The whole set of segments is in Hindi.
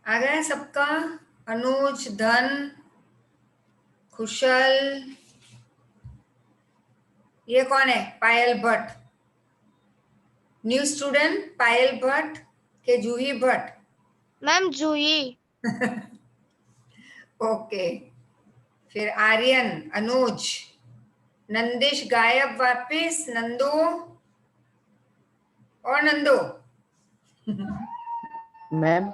आ गया सबका? अनुज, धन, कुशल, ये कौन है? पायल भट्ट। न्यू स्टूडेंट पायल भट्ट के जूही भट्ट? मैम जूही। ओके। फिर आर्यन, अनुज, नंदिश गायब वापिस, नंदू और Nandu. Ma'am.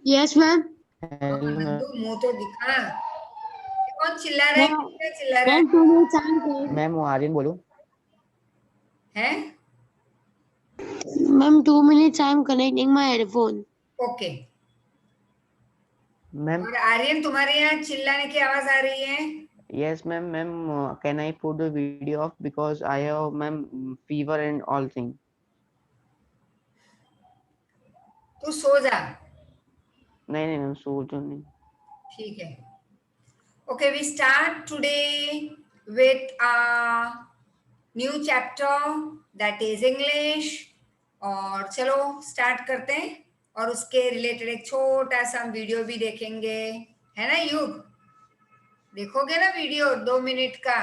Yes ma'am. Nandu मुंह तो दिखा। ये कौन चिल्ला रहा है? मैम किसका चिल्ला रहा है? 2 minutes I'm connecting. मैम वो आर्यन बोलूं? हैं? Ma'am 2 minutes I'm connecting my headphone. Okay. Ma'am और आर्यन, तुम्हारे यहाँ चिल्लाने की आवाज आ रही है? yes ma'am can I put the video off because I have ma'am fever and all thing. तू सो जा। नहीं नहीं मैम सोचो नहीं. ठीक है। Okay, we start today with new chapter that is English. और चलो स्टार्ट करते हैं, और उसके रिलेटेड एक छोटा सा वीडियो भी देखेंगे, है ना युग? देखोगे ना वीडियो 2 मिनट का?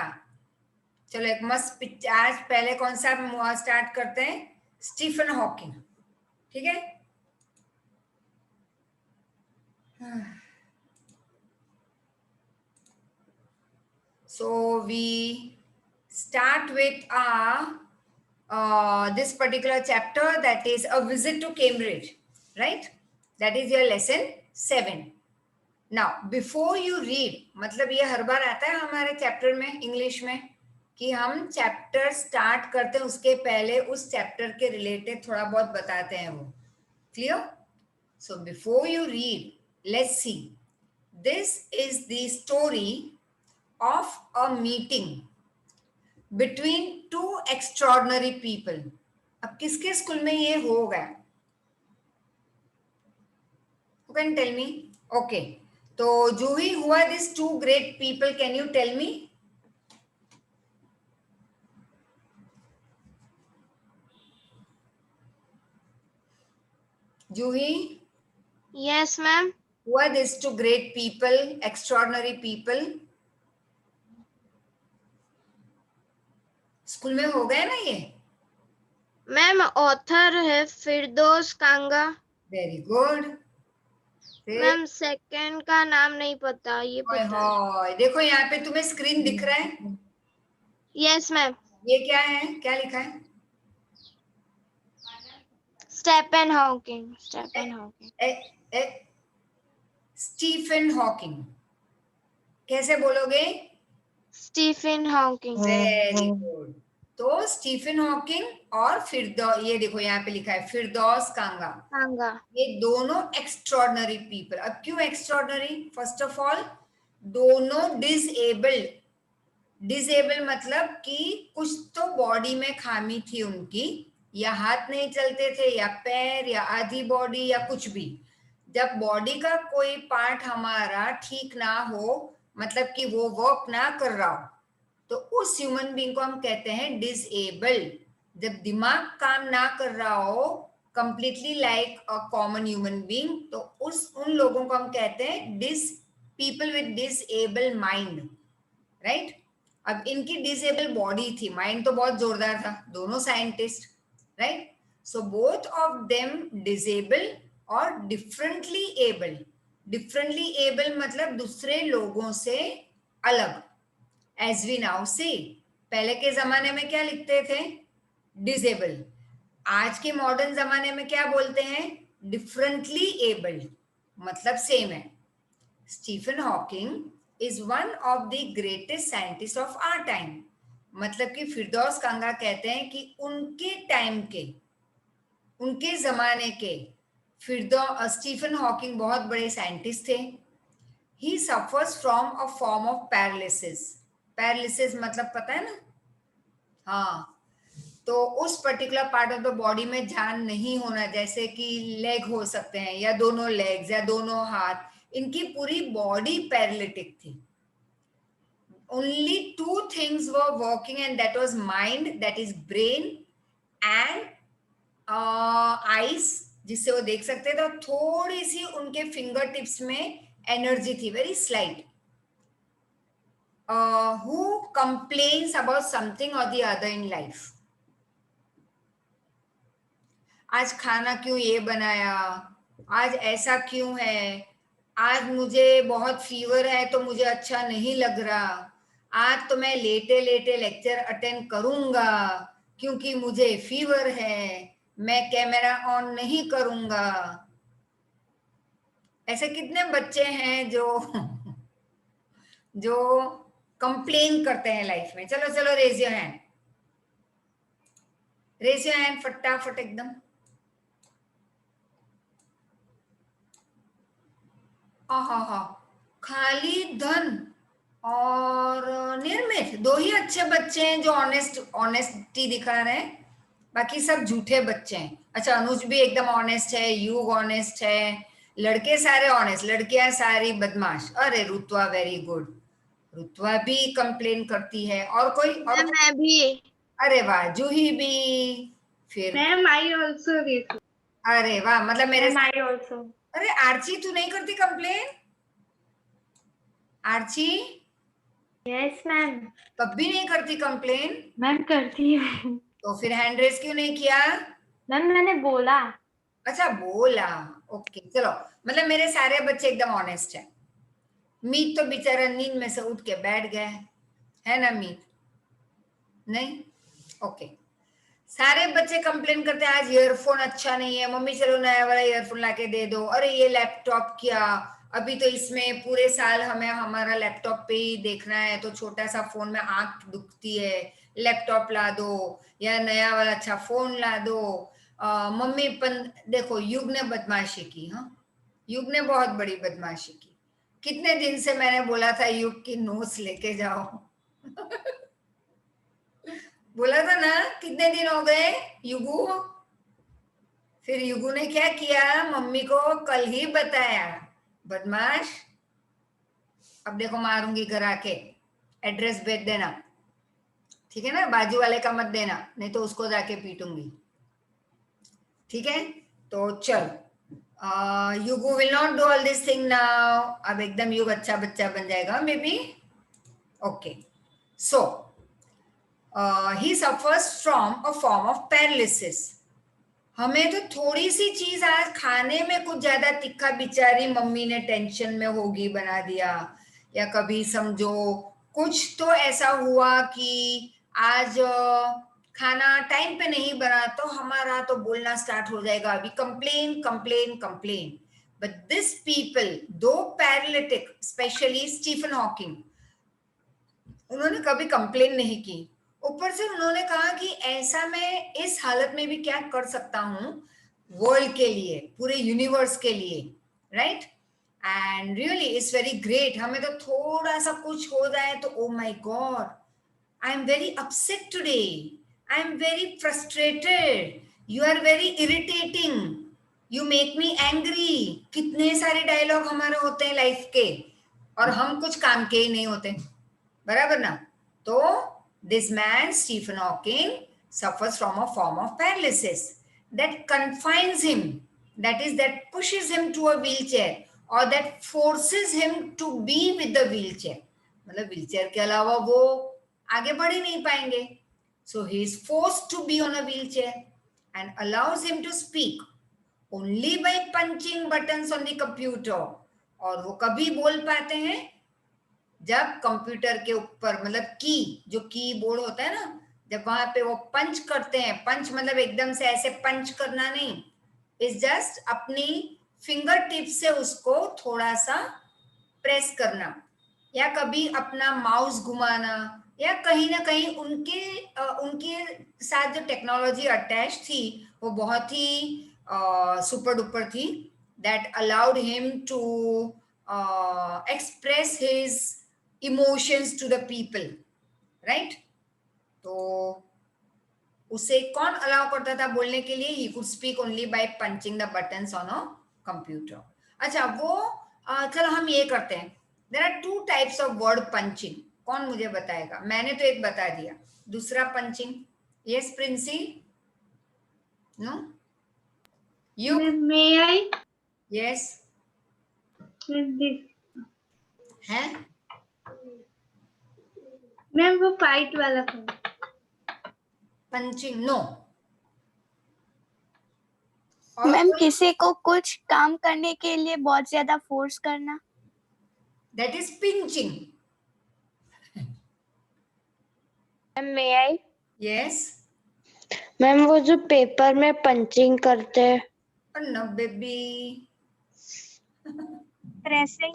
चलो एक मस्त पिक्चर। आज पहले कौन सा स्टार्ट करते हैं? Stephen Hawking. ठीक है। So we start with this particular chapter, that is a visit to Cambridge, right? That is your lesson 7. Now before you read, मतलब ये हर बार आता है हमारे चैप्टर में इंग्लिश में कि हम चैप्टर स्टार्ट करते हैं, उसके पहले उस चैप्टर के रिलेटेड थोड़ा बहुत बताते हैं वो। Clear? So before you read, let's see. This is the story of a meeting between two extraordinary people. अब किसके स्कूल में ये होगा? Who can tell me? Okay. तो Juhi, who are these two great people? Can you tell me? Juhi, Yes ma'am. who are these two great people, extraordinary people? School में हो गए ना ये? मैम ऑथर है Firdaus Kanga. Very good. Ma'am second का नाम नहीं पता, ये पता है। देखो यहाँ पे तुम्हें स्क्रीन दिख रहा है? Yes ma'am. ये क्या है? क्या लिखा है? Stephen Hawking. Stephen Hawking. Stephen Hawking. कैसे बोलोगे? Stephen Hawking. Very good. तो स्टीफन हॉकिंग और ये देखो यहाँ पे लिखा है फिरदौस कांगा। कांगा। ये दोनों एक्स्ट्रॉर्डनरी पीपल। अब क्यों एक्स्ट्रॉर्डनरी? फर्स्ट ऑफ ऑल, दोनों डिसेबल्ड। डिसेबल मतलब कि कुछ तो बॉडी में खामी थी उनकी, या हाथ नहीं चलते थे, या पैर, या आधी बॉडी, या कुछ भी। जब बॉडी का कोई पार्ट हमारा ठीक ना हो, मतलब कि वो वर्क ना कर रहा हो, तो उस ह्यूमन बीइंग को हम कहते हैं डिसेबल्ड। जब दिमाग काम ना कर रहा हो completely like a common human being, तो उन लोगों को हम कहते हैं people with disable mind, right? अब इनकी डिसेबल बॉडी थी, माइंड तो बहुत जोरदार था, दोनों scientist, right? So both of them disable और डिफरेंटली एबल। डिफरेंटली एबल मतलब दूसरे लोगों से अलग। एज वी नाउ सी, पहले के जमाने में क्या लिखते थे? डिसेबल। आज के मॉडर्न जमाने में क्या बोलते हैं? डिफरेंटली एबल्ड, मतलब सेम है। Stephen Hawking is one of the greatest scientist of our time. मतलब कि फिरदौस कांगा कहते हैं कि उनके टाइम के, उनके जमाने के स्टीफन हॉकिंग बहुत बड़े साइंटिस्ट थे। ही suffers from a form of paralysis. Paralysis मतलब पता है ना? हाँ, तो उस particular part of the body में जान नहीं होना, जैसे कि लेग हो सकते हैं, या दोनों लेग्स, या दोनों हाथ, इनकी पूरी बॉडी पैरालिटिक थी। Only two things were working, and that was mind, that is brain, and eyes, जिससे वो देख सकते थे, तो थोड़ी सी उनके फिंगर टिप्स में एनर्जी थी, very slight. Who complains about something or the other in life? आज खाना क्यों ये बनाया, आज ऐसा क्यों है, आज मुझे बहुत फीवर है तो मुझे अच्छा नहीं लग रहा, आज तो मैं लेटे लेटे लेक्चर अटेंड करूंगा क्योंकि मुझे फीवर है, मैं कैमरा ऑन नहीं करूंगा. ऐसे कितने बच्चे हैं जो जो कंप्लेन करते हैं लाइफ में. चलो चलो, raise your hand, raise your hand फटाफट एकदम. हाँ, खाली धन और निर्मित, दो ही अच्छे बच्चे हैं जो ऑनेस्टी दिखा रहे हैं, बाकी सब झूठे बच्चे हैं. अच्छा, अनुज भी एकदम ऑनेस्ट है, युग ऑनेस्ट है, लड़के सारे ऑनेस्ट, लड़कियां सारी बदमाश. अरे रुतवा वेरी गुड, रुतवा भी कंप्लेन करती है. और कोई और? मैं भी. अरे वाह, जूही भी. फिर मैम आई ऑल्सो. अरे वाह, मतलब मेरे आई ऑल्सो. अरे आर्ची, तू नहीं करती कंप्लेन? Archie yes ma'am. तब भी नहीं करती कंप्लेन? मैम करती है. तो फिर हैंड रेस क्यों नहीं किया? मैम मैंने बोला. अच्छा बोला, ओके चलो. मतलब मेरे सारे बच्चे एकदम ऑनेस्ट है. मीत तो बेचारा नींद में से उठ के बैठ गया है ना मीत? नहीं, ओके. सारे बच्चे कंप्लेन करते हैं आज ईयरफोन अच्छा नहीं है, मम्मी चलो नया वाला ईयरफोन लाके दे दो. अरे ये लैपटॉप क्या, अभी तो इसमें पूरे साल हमें हमारा लैपटॉप पे ही देखना है, तो छोटा सा फोन में आंख दुखती है, लैपटॉप ला दो या नया वाला अच्छा फोन ला दो. मम्मी देखो, युग ने बदमाशी की. हाँ, युग ने बहुत बड़ी बदमाशी की. कितने दिन से मैंने बोला था युग की नोट्स लेके जाओ. बोला था ना, कितने दिन हो गए युगू. फिर युगू ने क्या किया, मम्मी को कल ही बताया. बदमाश. अब देखो मारूंगी घर आके. एड्रेस भेज देना, ठीक है ना? बाजू वाले का मत देना, नहीं तो उसको जाके पीटूंगी. ठीक है, तो चल. Yugu will not do all this thing now. अब एकदम युग अच्छा बच्चा बन जाएगा baby. Okay, so he suffers from a form of paralysis. हमें तो थोड़ी सी चीज आज खाने में कुछ ज्यादा तीखा बेचारी मम्मी ने टेंशन में होगी बना दिया, या कभी समझो कुछ तो ऐसा हुआ कि आज खाना टाइम पे नहीं बना, तो हमारा तो बोलना स्टार्ट हो जाएगा अभी, complain complain complain. But this people, दो पैरालिटिक, स्पेशली स्टीफन हॉकिंग, उन्होंने कभी कंप्लेन नहीं की. ऊपर से उन्होंने कहा कि ऐसा मैं इस हालत में भी क्या कर सकता हूं वर्ल्ड के लिए, पूरे यूनिवर्स के लिए, right? And really it's very great. हमें तो थोड़ा सा कुछ हो जाए तो oh my God, I am very upset today, I am very frustrated, you are very irritating, you make me angry. कितने सारे डायलॉग हमारे होते हैं लाइफ के, और हम कुछ काम के ही नहीं होते, बराबर ना? तो this man Stephen Hawking suffers from a form of paralysis that confines him, that is, that pushes him to a wheelchair, or that forces him to be with the wheelchair. मतलब व्हीलचेयर के अलावा वो आगे बढ़ ही नहीं पाएंगे. So he is forced to be on a wheelchair and allows him to speak only by punching buttons on the computer. और वो कभी बोल पाते हैं जब कंप्यूटर के ऊपर, मतलब जो कीबोर्ड होता है ना, जब वहां पे वो पंच करते हैं. पंच मतलब एकदम से ऐसे पंच करना नहीं, इट्स जस्ट अपनी फिंगर टिप से उसको थोड़ा सा प्रेस करना, या कभी अपना माउस घुमाना, या कहीं ना कहीं उनके साथ जो टेक्नोलॉजी अटैच थी वो बहुत ही सुपर डुपर थी, that allowed him to express his emotions to the people, right? तो उसे कौन अलाउ करता था बोलने के लिए? he could speak only by punching the buttons on a computer. अच्छा, वो चलो हम ये करते हैं. there are two types of word punching. कौन मुझे बताएगा? मैंने तो एक बता दिया, दूसरा punching. yes Princy? No You, May I? yes, This. है, मैम वो फाइट वाला था. punching, no. मैम किसी को कुछ काम करने के लिए बहुत ज्यादा फोर्स करना. That is pinching. May I? Yes. Ma'am वो जो पेपर में पंचिंग करते हैं. Oh no, baby. प्रेसिंग.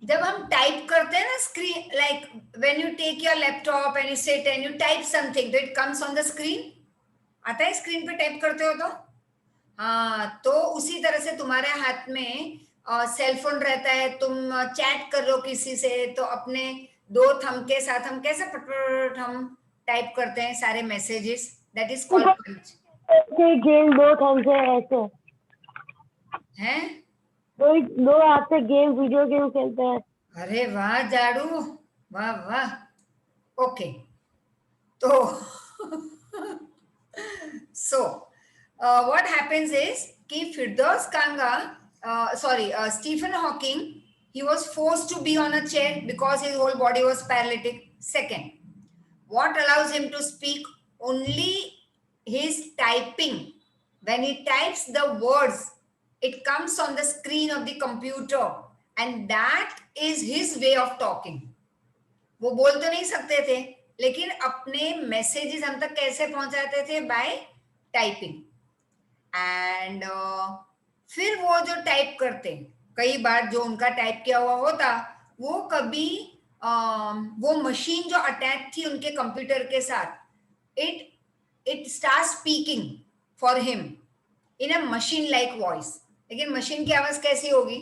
जब हम टाइप करते हैं ना screen, like when you take your laptop and you sit and you type something, तो it comes on the screen. आता है स्क्रीन पे टाइप करते हो तो, हाँ, तो उसी तरह से तुम्हारे हाथ में सेल फोन रहता है, तुम चैट कर रहे हो किसी से, तो अपने दो थंब के साथ हम कैसे पट हम टाइप करते हैं सारे messages, that is called punch. Game दो थंब से ऐसे हैं? दो हाथ से गेम वीडियो गेम खेलते हैं. अरे वाह जाड़ू, वाह वाह. ओके, तो so what happens is कि Firdaus Kanga, Stephen Hawking, he was forced to be on a chair because his whole body was paralytic. Second, what allows him to speak? Only his typing. When he types the words, it comes on the screen of the computer, and that is his way of talking. वो बोल तो नहीं सकते थे, लेकिन अपने मैसेजेस हम तक कैसे पहुंचाते थे? Bye typing. एंड फिर वो जो टाइप करते, कई बार जो उनका टाइप किया हुआ होता, वो कभी वो मशीन जो अटैच थी उनके कंप्यूटर के साथ, it start speaking for him in a machine like voice. लेकिन मशीन की आवाज कैसी होगी?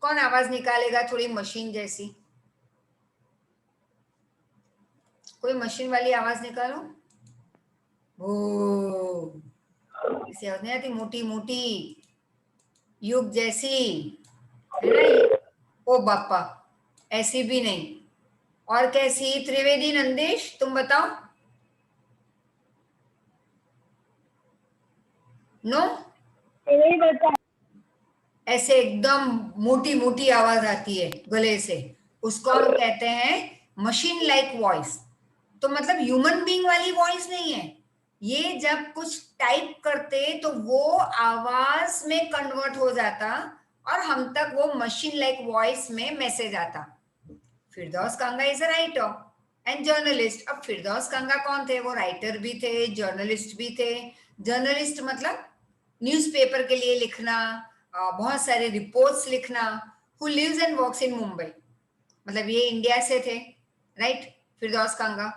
कौन आवाज निकालेगा थोड़ी मशीन जैसी? कोई मशीन वाली आवाज निकालो. ओ, इसे आवाज नहीं आती? मोटी मोटी युग जैसी, है ना? ओ बापा, ऐसी भी नहीं. और कैसी? त्रिवेदी, नंदेश, तुम बताओ. नो, नहीं बता. ऐसे एकदम मोटी मोटी आवाज आती है गले से, उसको हम कहते हैं मशीन लाइक वॉइस. तो मतलब ह्यूमन बीइंग वाली वॉइस नहीं है ये. जब कुछ टाइप करते तो वो आवाज में कन्वर्ट हो जाता और हम तक वो मशीन लाइक वॉइस में मैसेज आता. Firdaus Kanga is a writer and journalist. अब फिरदौस कांगा कौन थे? वो राइटर भी थे, जर्नलिस्ट भी थे. जर्नलिस्ट मतलब न्यूज़पेपर के लिए लिखना, बहुत सारे रिपोर्ट्स लिखना. Who lives and works in Mumbai, मतलब ये इंडिया से थे, right? Firdaus Kanga.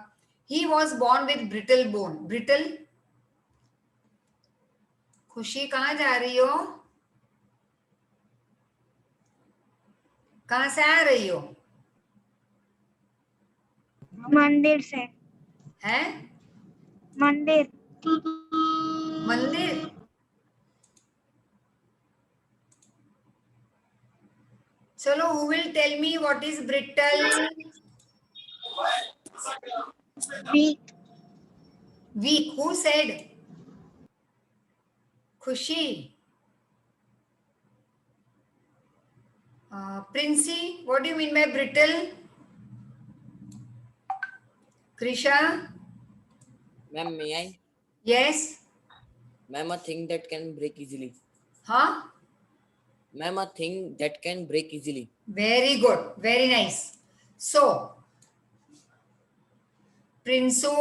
He was born with brittle bone. Brittle. खुशी कहाँ जा रही हो? कहाँ से आ रही हो? मंदिर से. हैं? मंदिर. मंदिर. चलो, who will tell me what is brittle? Weak. Weak. Who said? खुशी. Princey, what do you mean by brittle? Krisha? Ma'am, may I? Yes. Ma'am, a thing that can break easily. Huh? Ma'am, a thing that can break easily. Very good. Very nice. So, प्रिंसो,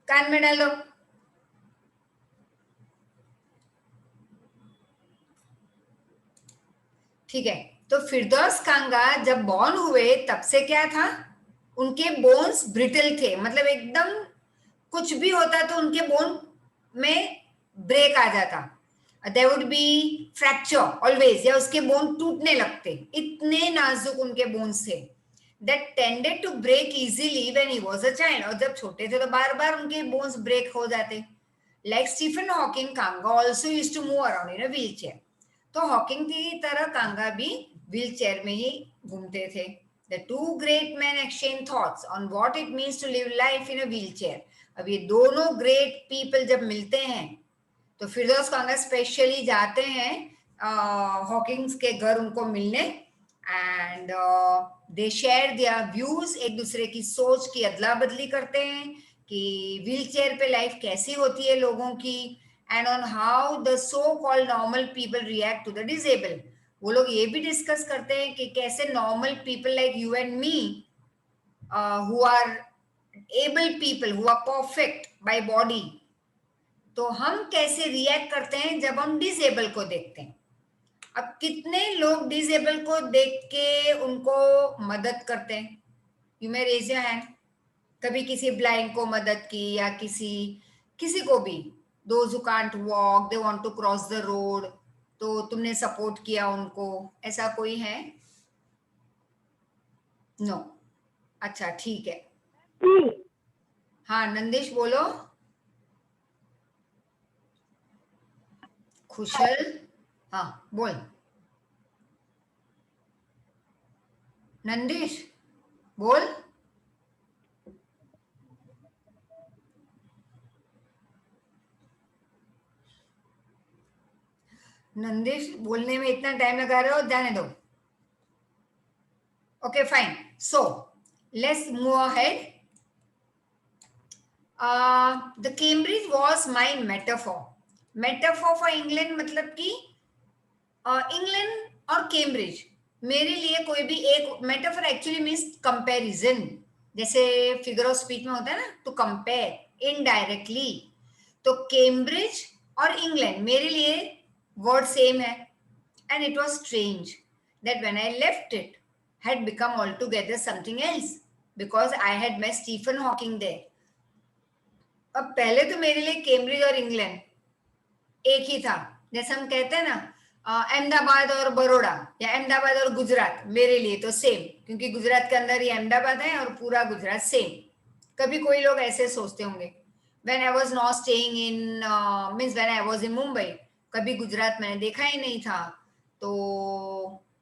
कान में डालो. ठीक है. तो फिरदौस कांगा जब बॉर्न हुए तब से क्या था? उनके बोन्स ब्रिटल थे, मतलब एकदम कुछ भी होता तो उनके बोन में ब्रेक आ जाता. There would be fracture always, या उसके बोन टूटने लगते, इतने नाजुक उनके बोन्स थे. That tended to break easily when he was a child. और जब छोटे थे तो बार बार उनके बोन्स ब्रेक हो जाते. Like Stephen Hawking, Kanga also used to move around in a wheelchair. तो हॉकिंग की तरह कांगा भी व्हील चेयर में ही घूमते थे. The two great men exchange thoughts on what it means to live life in a wheelchair. अब ये दोनों great people जब मिलते हैं तो फिरदौस कांगा स्पेशली जाते हैं हॉकिंस के घर उनको मिलने, and they share their views, एक दूसरे की सोच की अदला बदली करते हैं कि व्हीलचेयर पे लाइफ कैसी होती है लोगों की, and on how the so called normal people react to the disable. वो लोग ये भी डिस्कस करते हैं कि कैसे normal people like you and me who are able people who are perfect by body, तो हम कैसे रिएक्ट करते हैं जब हम डिसेबल को देखते हैं। अब कितने लोग डिसेबल को देख के उनको मदद करते हैं? You may raise your hand. कभी किसी ब्लाइंड को मदद की या किसी को भी, those who can't walk, they want to cross the road, तो तुमने सपोर्ट किया उनको, ऐसा कोई है? नो। अच्छा ठीक है। हाँ नंदेश बोलो। खुशल, हाँ बोल नंदेश बोल। नंदेश बोलने में इतना टाइम लगा रहे हो, जाने दो। Okay fine, so let's move ahead. The Cambridge was my metaphor. Metaphor for England मतलब कि इंग्लैंड और कैम्ब्रिज मेरे लिए कोई भी एक, मेटाफॉर एक्चुअली मीन्स कंपैरिजन, जैसे फिगर ऑफ स्पीच में होता है ना, टू कंपेयर इनडायरेक्टली। तो कैम्ब्रिज और इंग्लैंड मेरे लिए वर्ड सेम है, and it was strange that when I left it had become altogether something else because I had met Stephen Hawking there. अब पहले तो मेरे लिए कैम्ब्रिज और इंग्लैंड एक ही था, जैसे हम कहते हैं ना अहमदाबाद और बड़ौदा या अहमदाबाद और गुजरात, मेरे लिए तो सेम, क्योंकि गुजरात के अंदर ही अहमदाबाद है और पूरा गुजरात सेम। कभी कोई लोग ऐसे सोचते होंगे। When I was not staying in means when I was in Mumbai, कभी गुजरात मैंने देखा ही नहीं था, तो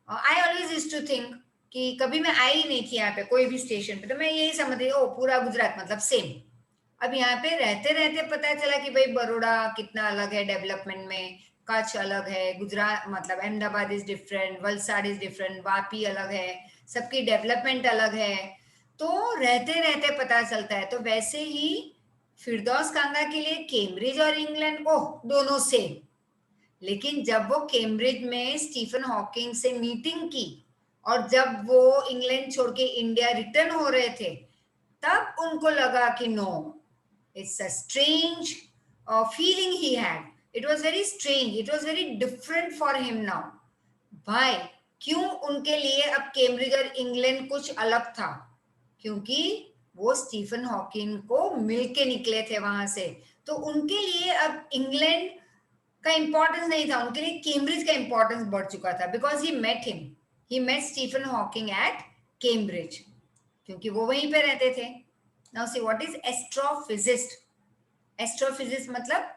I always used to think कि कभी मैं आई ही नहीं थी यहाँ पे कोई भी स्टेशन पे, तो मैं यही समझती ओ पूरा गुजरात मतलब सेम। अब यहाँ पे रहते रहते पता चला कि भाई बड़ौदा कितना अलग है डेवलपमेंट में, कच्छ अलग है, गुजरात मतलब Ahmedabad is different, Valsad is different, Vapi अलग है, सबकी डेवलपमेंट अलग है, तो रहते रहते पता चलता है। तो वैसे ही फिरदौस कांगा के लिए कैम्ब्रिज और इंग्लैंड ओह दोनों सेम, लेकिन जब वो कैम्ब्रिज में स्टीफन हॉकिंग से मीटिंग की और जब वो इंग्लैंड छोड़ के इंडिया रिटर्न हो रहे थे, तब उनको लगा कि no, it's a strange feeling he had, it was very strange, it was very different for him now. भाई क्यों उनके लिए अब कैम्ब्रिज और इंग्लैंड कुछ अलग था? क्योंकि वो स्टीफन हॉकिंग को मिलके निकले थे वहां से, तो उनके लिए अब इंग्लैंड का इंपॉर्टेंस नहीं था, उनके लिए कैम्ब्रिज का इंपॉर्टेंस बढ़ चुका था, because he met him, he met Stephen Hawking at Cambridge, क्योंकि वो वहीं पे रहते थे। Now see what is astrophysicist? Astrophysicist मतलब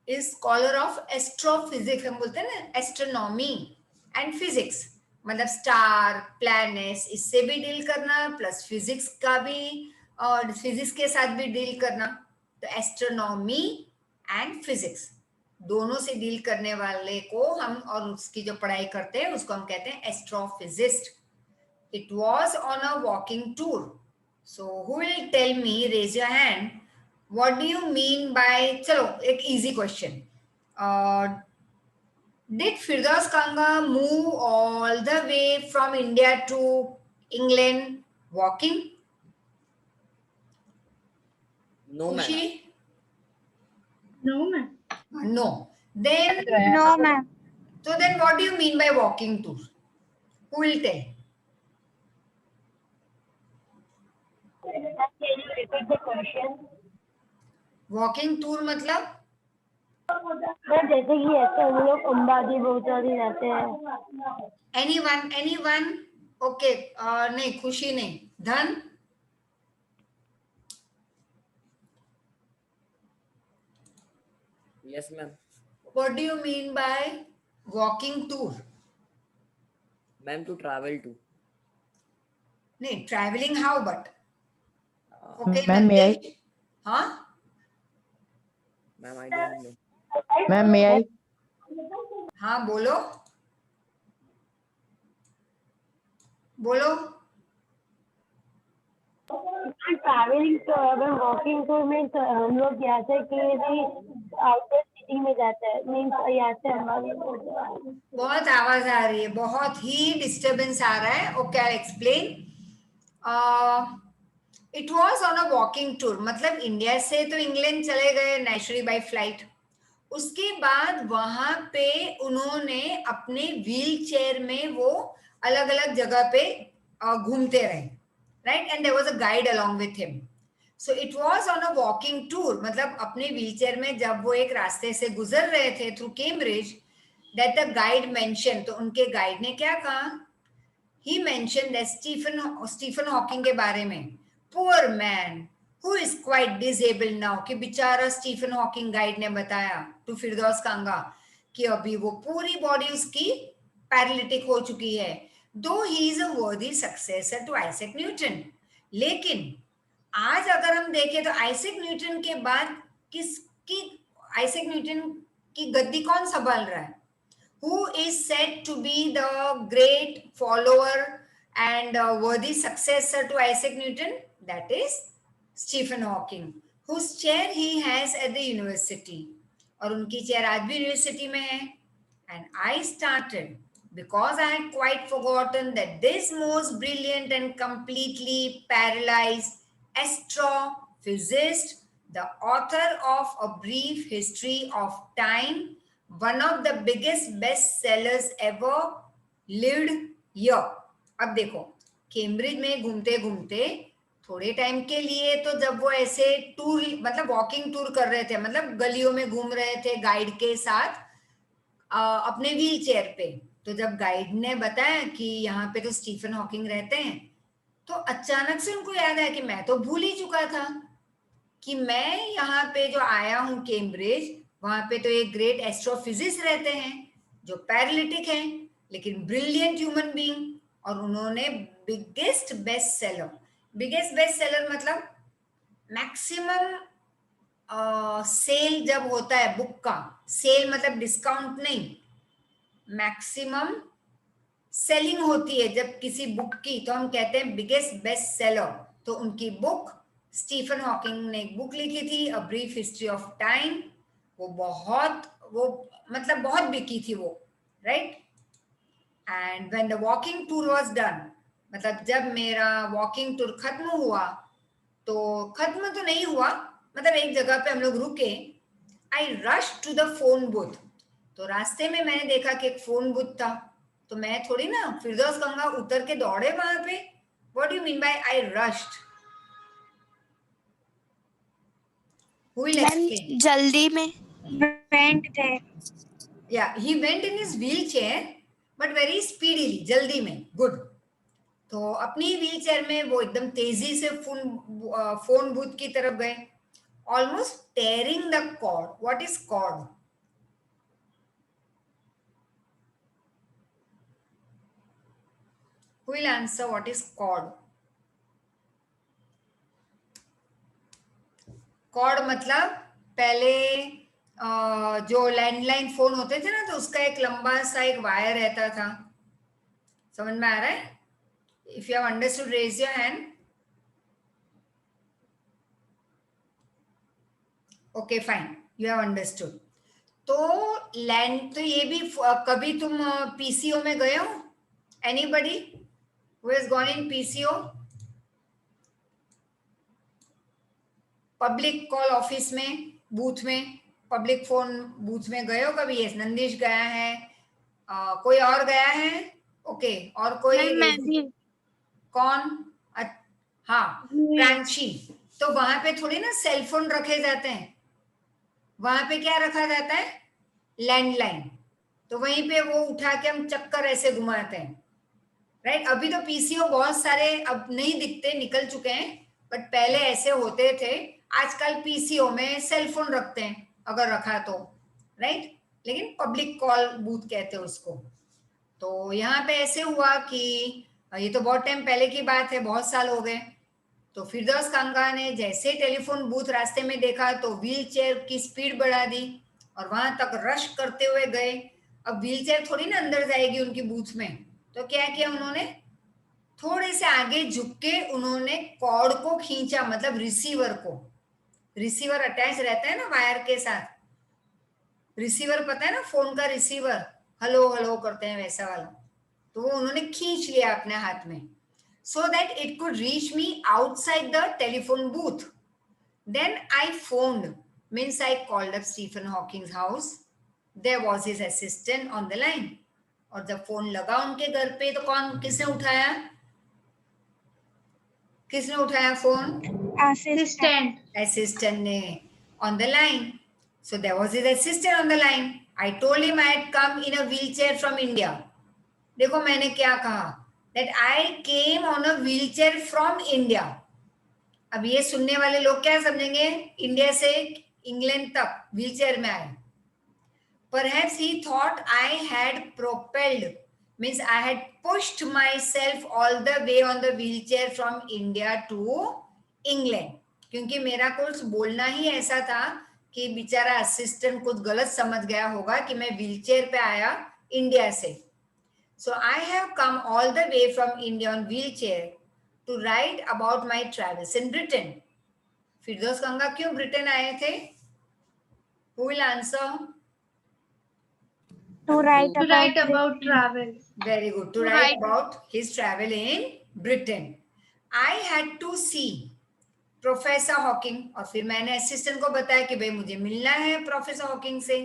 is scholar of astrophysics, हम बोलते हैं ना astronomy and physics, मतलब स्टार प्लैनेट्स इससे भी डील करना, प्लस फिजिक्स का भी और फिजिक्स के साथ भी डील करना। तो एस्ट्रोनॉमी एंड फिजिक्स दोनों से डील करने वाले को हम, और उसकी जो पढ़ाई करते हैं उसको हम कहते हैं astrophysicist. It was on a walking tour. So who will tell me, raise your hand, what do you mean by, चलो एक easy question, did Firdaus Kanga move all the way from India to England walking? No, ma'am. खुशी? No, ma'am. No. Then No, ma'am. so then what do you mean by walking tour? Who will tell? Can you repeat the question? Walking tour मतलब सर जैसे कि ऐसे हम लोग अंबाजी बहुचौरी रहते हैं। anyone okay, नहीं खुशी नहीं, धन? Yes, ma'am. What do you mean by walking tour? Ma'am, to travel to. नहीं, travelling how but okay Ma'am, may I? हाँ Ma'am, I don't know. Ma'am, may I? हाँ बोलो बोलो। ट्रैवलिंग तो अगर वॉकिंग टूर में तो हम लोग यहाँ से कि आउटर सिटी में जाते हैं, मीन्स यहाँ से हमारे बहुत आवाज आ रही है, बहुत ही डिस्टरबेंस आ रहा है। Okay I explain. It was on a walking tour, मतलब इंडिया से तो इंग्लैंड चले गए नेचुरली बाय फ्लाइट। उसके बाद वहां पे उन्होंने अपने व्हील चेयर में वो अलग अलग जगह पे घूमते रहे, right, and there was a guide along with him. So it was on a walking tour, मतलब अपने व्हील चेयर में जब वो एक रास्ते से गुजर रहे थे through Cambridge, that the guide mention, तो उनके गाइड ने क्या कहा, he mentioned that Stephen Hawking के बारे में, poor man who is quite disabled now, कि बेचारा स्टीफन हॉकिंग गाइड ने बताया टू फिरदौस कांगा कि अभी वो पूरी बॉडी उसकी पैरालिटिक हो चुकी है, दो ही इज अ वर्दी सक्सेसर टू आइजैक न्यूटन। लेकिन आज अगर हम देखें तो आइजैक न्यूटन के बाद किसकी, आइजैक न्यूटन की गद्दी कौन संभाल रहा है? Who is said to be the great follower and worthy successor to Isaac Newton? That is Stephen Hawking, whose chair he has at the university. और उनकी चेयर आज भी यूनिवर्सिटी में है। And I started because I had quite forgotten that this most brilliant and completely paralyzed astrophysicist, the author of A Brief History of Time, one of the biggest bestsellers ever lived here. अब देखो, कैम्ब्रिज में घूमते घूमते थोड़े टाइम के लिए तो जब वो ऐसे टूर, मतलब वॉकिंग टूर कर रहे थे, मतलब गलियों में घूम रहे थे गाइड के साथ अपने व्हील चेयर पे, तो जब गाइड ने बताया कि यहाँ पे तो स्टीफन हॉकिंग रहते हैं, तो अचानक से उनको याद आया कि मैं तो भूल ही चुका था कि मैं यहाँ पे जो आया हूँ कैम्ब्रिज, वहां पे तो एक ग्रेट एस्ट्रोफिजिस्ट रहते हैं जो पैरालिटिक हैं लेकिन ब्रिलियंट ह्यूमन बीइंग, और उन्होंने बिगेस्ट बेस्ट सेलर मतलब मैक्सिमम सेल जब होता है बुक का, सेल मतलब डिस्काउंट नहीं, मैक्सिमम सेलिंग होती है जब किसी बुक की, तो हम कहते हैं बिगेस्ट बेस्ट सेलर। तो उनकी बुक, स्टीफन हॉकिंग ने एक बुक लिखी थी a brief history of time, वो मतलब बहुत बिकी थी वो, right. And when the walking tour was done, मतलब जब मेरा वॉकिंग टूर खत्म हुआ, तो खत्म तो नहीं हुआ, मतलब एक जगह पे हम लोग रुके, I rush to the phone booth. तो रास्ते में मैंने देखा कि एक फोन बूथ था, तो मैं थोड़ी ना फिरदौस गंगा उतर के दौड़े वहां पे। What do you mean bye I rushed? Who will explain? जल्दी में फ्रेंड थे। Yeah, he went in his wheelchair, but very speedily, जल्दी में, good. तो अपनी व्हील चेयर में वो एकदम तेजी से फोन बूथ की तरफ गए, almost tearing the cord. What is cord? Who will answer what is cord? Cord मतलब पहले जो लैंडलाइन फोन होते थे ना, तो उसका एक लंबा सा एक वायर रहता था। समझ में आ रहा है? If you have understood raise your hand. Okay fine, you have understood. तो लैंड, तो ये भी कभी तुम पीसीओ में गए हो? Anybody who has gone in PCO? Public call office में, बूथ में, पब्लिक फोन बूथ में गए हो कभी? यस, नंदीश गया है, कोई और गया है? ओके, और कोई? मैं भी। कौन? हाँ, प्रांशी। तो वहां पे थोड़ी ना सेल फोन रखे जाते हैं, वहां पे क्या रखा जाता है? लैंडलाइन। तो वहीं पे वो उठा के हम चक्कर ऐसे घुमाते हैं, राइट। अभी तो पीसीओ बहुत सारे अब नहीं दिखते, निकल चुके हैं, बट पहले ऐसे होते थे। आजकल पीसीओ में सेल फोन रखते हैं अगर रखा तो, राइट, लेकिन पब्लिक कॉल बूथ कहते हैं उसको। तो यहाँ पे ऐसे हुआ कि और ये तो बहुत टाइम पहले की बात है, बहुत साल हो गए। तो फिरदौस कांगा ने जैसे टेलीफोन बूथ रास्ते में देखा तो व्हील चेयर की स्पीड बढ़ा दी और वहां तक रश करते हुए गए। अब व्हील चेयर थोड़ी ना अंदर जाएगी उनकी बूथ में, तो क्या किया उन्होंने, थोड़े से आगे झुक के उन्होंने कॉर्ड को खींचा, मतलब रिसीवर को। रिसीवर अटैच रहता है ना वायर के साथ, रिसीवर पता है ना, फोन का रिसीवर, हेलो हेलो करते हैं वैसा वाला। तो वो उन्होंने खींच लिया अपने हाथ में, so that it could reach me outside the telephone booth. Then I phoned, means I called up Stephen Hawking's house. There was his assistant on the line. और जब फोन लगा उनके घर पे तो किसने उठाया? किसने उठाया फोन? Assistant. Assistant ने on the line. So there was his assistant on the line. I told him I had come in a wheelchair from India. देखो मैंने क्या कहा, that I came on a wheelchair from India. अब ये सुनने वाले लोग क्या समझेंगे, इंडिया से इंग्लैंड तक व्हीलचेयर में आए। Perhaps he thought I had propelled, means I had pushed myself all the way on the wheelchair from India to England. क्योंकि मेरा कुछ बोलना ही ऐसा था कि बेचारा असिस्टेंट कुछ गलत समझ गया होगा कि मैं व्हीलचेयर पे आया इंडिया से। So I have come all the way from India on wheelchair to write about my travels in Britain. फिरदौस कांगा क्यों ब्रिटेन आए थे? Who will answer? To write To about write about travel. Very good. To write about his travel in Britain. I had to see professor Hawking, और फिर मैंने असिस्टेंट को बताया कि भाई मुझे मिलना है प्रोफेसर हॉकिंग से।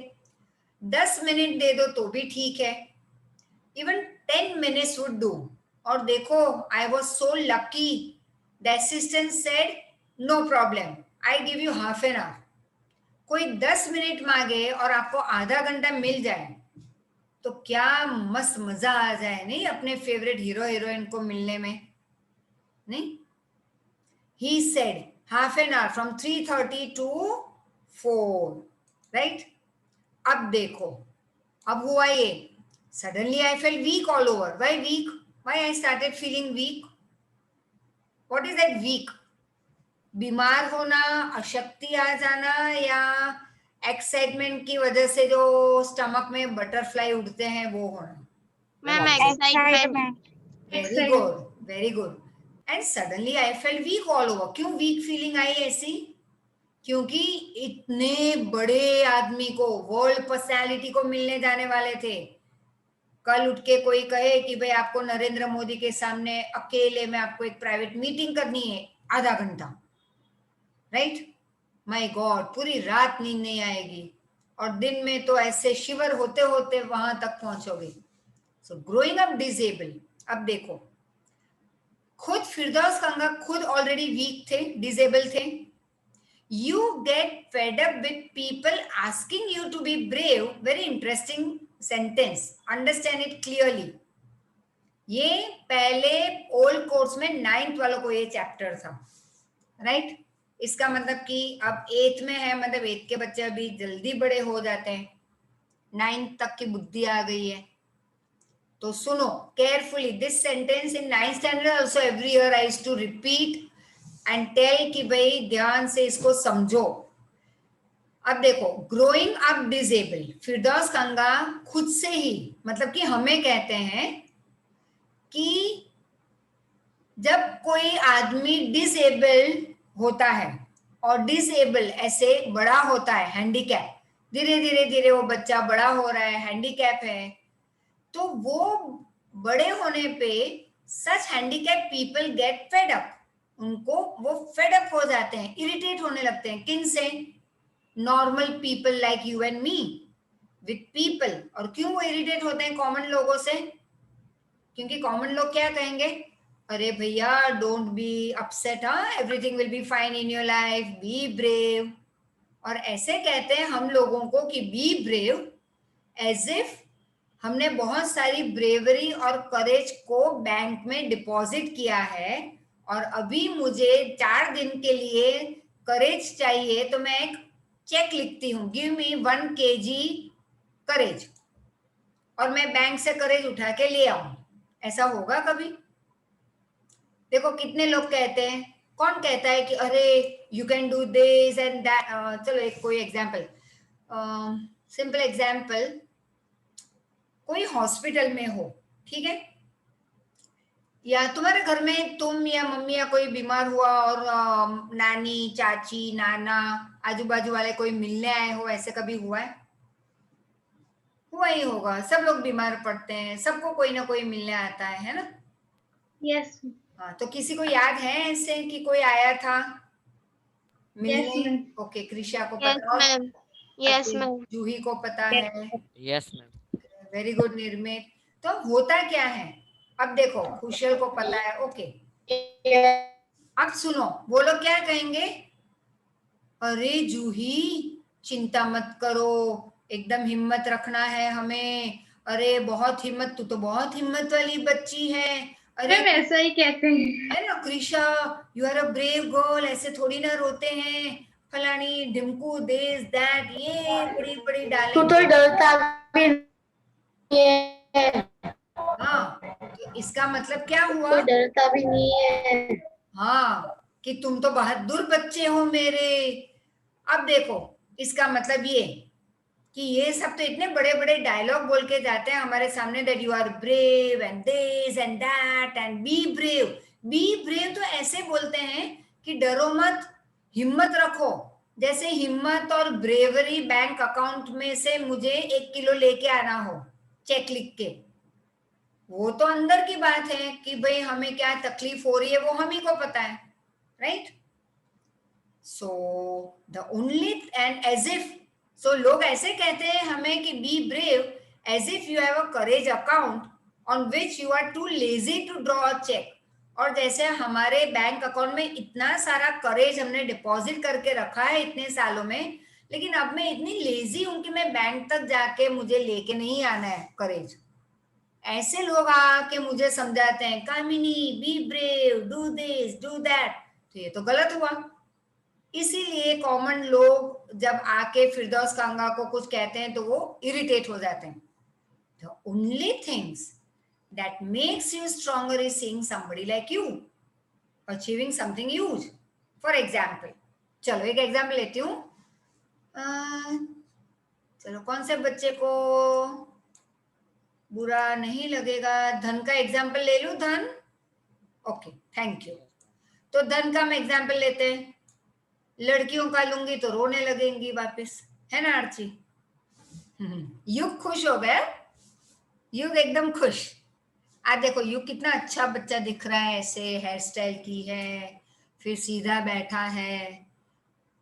10 मिनट दे दो तो भी ठीक है, इवन 10 minutes would do. और देखो, I was so lucky. The assistant said, no problem, I give you half an hour. कोई 10 मिनट मांगे और आपको आधा घंटा मिल जाए तो क्या मस्त मजा आ जाए, नहीं, अपने फेवरेट हीरो हीरोइन को मिलने में, नहीं? He said half an hour from 3:30 to 4, right? अब देखो, अब हुआ ये, suddenly I felt weak all over. Why weak? Why I started feeling weak? What is that weak? बीमार होना, अशक्ति आ जाना, या एक्साइटमेंट की वजह से जो स्टमक में बटरफ्लाई उड़ते हैं वो होना? Ma'am excitement. Very good, very good. And suddenly I felt weak all over. क्यों वीक फीलिंग आई ऐसी? क्योंकि इतने बड़े आदमी को, वर्ल्ड पर्सनालिटी को मिलने जाने वाले थे। कल उठ के कोई कहे कि भाई आपको नरेंद्र मोदी के सामने अकेले में आपको एक प्राइवेट मीटिंग करनी है, आधा घंटा, राइट? माय गॉड, पूरी रात नींद नहीं आएगी और दिन में तो ऐसे शिवर होते होते वहां तक पहुंचोगे। So growing up disable. अब देखो, खुद फिरदौस कांगा खुद ऑलरेडी वीक थे, डिसेबल थे। You get fed up with people asking you to be brave. Very interesting sentence. Understand it clearly. ये पहले ओल्ड कोर्स में 9th वालों को ये चैप्टर था, राइट? इसका मतलब कि अब 8th में है, मतलब 8th के बच्चे अभी जल्दी बड़े हो जाते हैं, 9th तक की बुद्धि आ गई है। तो सुनो carefully, this sentence in 9th standard also every year I used to repeat and tell कि भाई ध्यान से इसको समझो। अब देखो, growing up disable, Firdaus Kanga खुद से ही, मतलब कि हमें कहते हैं कि जब कोई आदमी डिसेबल होता है और डिसेबल ऐसे बड़ा होता है, हैंडीकैप, धीरे धीरे धीरे वो बच्चा बड़ा हो रहा है, हैंडीकैप है, तो वो बड़े होने पे such handicap people get fed up, उनको वो फेड अप हो जाते हैं, इरिटेट होने लगते हैं। किन से? Normal people like you and me, with people. और क्यों वो इरिटेट होते हैं कॉमन लोगों से? क्योंकि कॉमन लोग क्या कहेंगे, अरे भैया डोंट बी अपसेट, हाँ, everything will be fine in your life, be brave. और ऐसे कहते हैं हम लोगों को कि बी ब्रेव, एज इफ हमने बहुत सारी ब्रेवरी और करेज को बैंक में डिपॉजिट किया है और अभी मुझे 4 दिन के लिए करेज चाहिए, तो मैं एक चेक लिखती हूँ, गिव मी 1 kg करेज, और मैं बैंक से करेज उठा के ले आऊं। ऐसा होगा कभी? देखो कितने लोग कहते हैं, कौन कहता है कि अरे you can do this and that. चलो एक कोई एग्जांपल, सिंपल एग्जांपल, कोई हॉस्पिटल में हो, ठीक है, या तुम्हारे घर में तुम या मम्मी या कोई बीमार हुआ और नानी चाची नाना आजू बाजू वाले कोई मिलने आए हो, ऐसे कभी हुआ है? हुआ ही होगा, सब लोग बीमार पड़ते हैं, सबको कोई ना कोई मिलने आता है ना? Yes. हाँ, तो किसी को याद है ऐसे कि कोई आया था Yes, मिलने? ma'am. ओके, कृषा को यस पता, और मैम, यस अच्छा, मैम। जूही को पता है, Yes, ma'am. वेरी गुड निर्मित। तो होता क्या है, अब देखो कुशल को पता है, ओके, अब सुनो, वो लोग क्या कहेंगे, अरे जूही चिंता मत करो, एकदम हिम्मत रखना है हमें, अरे बहुत हिम्मत, तू तो बहुत हिम्मत वाली बच्ची है, अरे मैम ऐसा ही कहते हैं। है ना Krisha, you are a brave girl, ऐसे थोड़ी ना रोते हैं, फलानी ढिमकू दिस दैट, ये बड़ी बड़ी तू तो डालेंगे। डरता भी नहीं है, हाँ, तो इसका मतलब क्या हुआ, तो डरता भी नहीं है। हाँ, कि तुम तो बहादुर बच्चे हो मेरे। अब देखो इसका मतलब ये कि ये सब तो इतने बड़े बड़े डायलॉग बोल के जाते हैं हमारे सामने, that you are brave and this and that and be brave. Be brave तो ऐसे बोलते हैं कि डरो मत, हिम्मत रखो, जैसे हिम्मत और ब्रेवरी बैंक अकाउंट में से मुझे 1 किलो लेके आना हो चेक लिख के, वो तो अंदर की बात है कि भाई हमें क्या तकलीफ हो रही है वो हम ही को पता है, right? So the only and as if, so लोग ऐसे कहते हैं हमें कि be brave as if you have a courage account on which you are too lazy to draw a cheque, और जैसे हमारे बैंक अकाउंट में इतना सारा करेज हमने डिपॉजिट करके रखा है इतने सालों में, लेकिन अब मैं इतनी लेजी हूं कि मैं बैंक तक जाके मुझे लेके नहीं आना है करेज। ऐसे लोग आके मुझे समझाते हैं Kamini be brave do this do that, तो ये तो गलत हुआ। इसीलिए कॉमन लोग जब आके फिरदौस कांगा को कुछ कहते हैं तो वो इरिटेट हो जाते हैं। The only things that makes you stronger is seeing somebody like you achieving something huge. For example, चलो एक एग्जाम्पल लेती हूँ, चलो कौन से बच्चे को बुरा नहीं लगेगा, धन का एग्जाम्पल ले लूं, धन, ओके थैंक यू। तो धन का हम एग्जाम्पल लेते हैं, लड़कियों का लूंगी तो रोने लगेंगी वापस, है ना आर्ची? युग खुश हो गया, युग एकदम खुश। आज देखो युग कितना अच्छा बच्चा दिख रहा है, ऐसे हेयर स्टाइल की है, फिर सीधा बैठा है,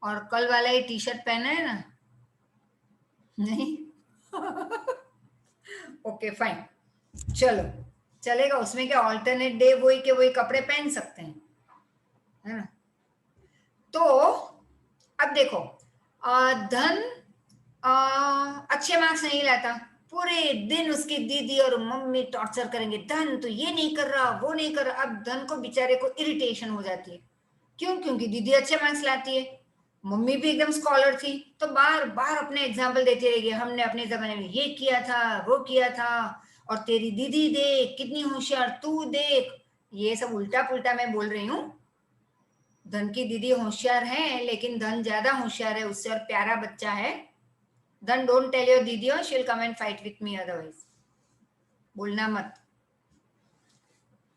और कल वाला ही टी शर्ट पहना है ना? नहीं? ओके फाइन, चलो चलेगा, उसमें क्या ऑल्टरनेट डे वही के वही कपड़े पहन सकते हैं, है ना? तो अब देखो धन अच्छे मार्क्स नहीं लाता, पूरे दिन उसकी दीदी और मम्मी टॉर्चर करेंगे, धन तो ये नहीं कर रहा वो नहीं कर रहा। अब धन को बेचारे को इरिटेशन हो जाती है, क्यों? क्योंकि दीदी अच्छे मार्क्स लाती है, मम्मी भी एकदम स्कॉलर थी, तो बार बार अपने एग्जाम्पल देती रहेगी, हमने अपने जमाने में ये किया था वो किया था, और तेरी दीदी देख कितनी होशियार, तू देख। ये सब उल्टा पुल्टा मैं बोल रही हूँ, धन की दीदी होशियार है लेकिन धन ज्यादा होशियार है उससे और प्यारा बच्चा है। धन डोंट टेल योर दीदी और she will come and fight with me, otherwise बोलना मत।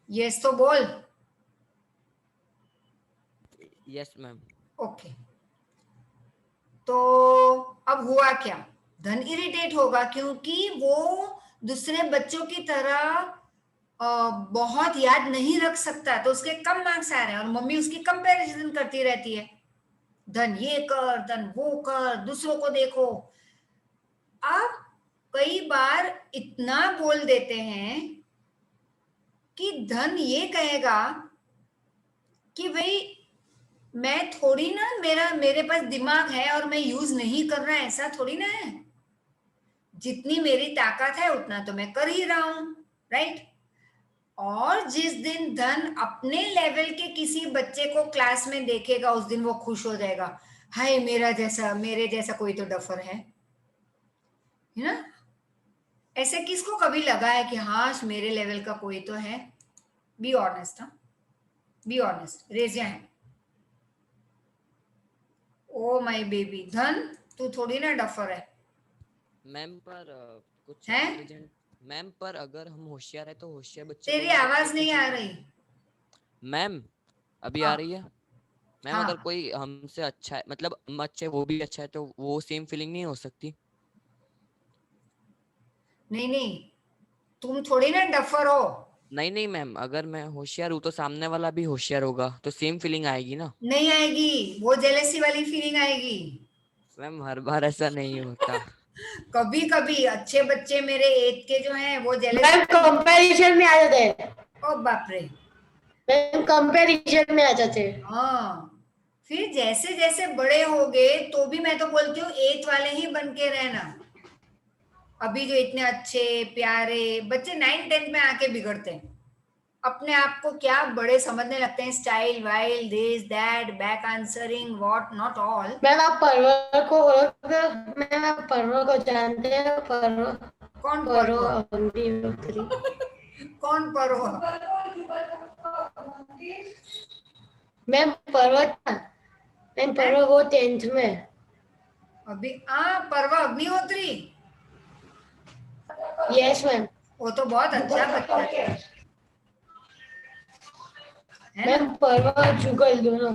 यस तो बोल। Yes, ma'am. ओके, तो अब हुआ क्या, धन इरिटेट होगा क्योंकि वो दूसरे बच्चों की तरह बहुत याद नहीं रख सकता, तो उसके कम मार्क्स आ रहे हैं और मम्मी उसकी कंपैरिजन करती रहती है, धन ये कर धन वो कर, दूसरों को देखो। अब कई बार इतना बोल देते हैं कि धन ये कहेगा कि भाई मैं थोड़ी ना, मेरे पास दिमाग है और मैं यूज नहीं कर रहा, ऐसा थोड़ी ना है, जितनी मेरी ताकत है उतना तो मैं कर ही रहा हूं, राइट? और जिस दिन धन अपने लेवल के किसी बच्चे को क्लास में देखेगा उस दिन वो खुश हो जाएगा, हाय मेरे जैसा कोई तो डफर है ना? ऐसे किसको कभी लगा है कि हाँ मेरे लेवल का कोई तो है? Be honest. हाँ, be honest, raise your hand. Oh my baby, धन तू थोड़ी ना डफर है। मैम पर कुछ हैं? इंटेलिजेंट मैम, पर अगर हम होशियार है तो होशियार बच्चे तेरी को भी आवाज बच्चे नहीं खुशी आ से- रही। मैम अभी हाँ आ रही है? मैम हाँ अगर कोई हमसे अच्छा है, मतलब हम अच्छे वो भी अच्छा है, तो वो सेम फीलिंग नहीं हो सकती? नहीं नहीं, तुम थोड़ी ना डफर हो। नहीं नहीं मैम, अगर मैं होशियार हूँ तो सामने वाला भी होशियार होगा, तो सेम फीलिंग आएगी ना? नहीं आएगी, वो जेलेसी वाली फीलिंग आएगी। मैम हर बार ऐसा नहीं होता। कभी कभी अच्छे बच्चे मेरे एज के जो हैं वो मैम जेलेसी। कंपैरिजन में आ जाते हैं, ओ बाप रे। मैम कंपैरिजन में आ जाते हैं। हाँ, फिर जैसे जैसे बड़े हो गए तो भी मैं तो बोलती हूँ एथ वाले ही बन के रहना। अभी जो इतने अच्छे प्यारे बच्चे 9th 10th में आके बिगड़ते हैं, अपने आप को क्या बड़े समझने लगते हैं, style while this that back answering what not all. Ma'am आप परवर को मैम आप परवर को जानते हैं? परवर कौन परो परो? अग्निहोत्री। कौन परो? मैम पर्वत था, मैम पर्वत वो 10th में। अभी पर्व अग्निहोत्री, यस मैम। वो तो बहुत अच्छा बच्चा है ना। मैम पर्वत जुगल दोनों।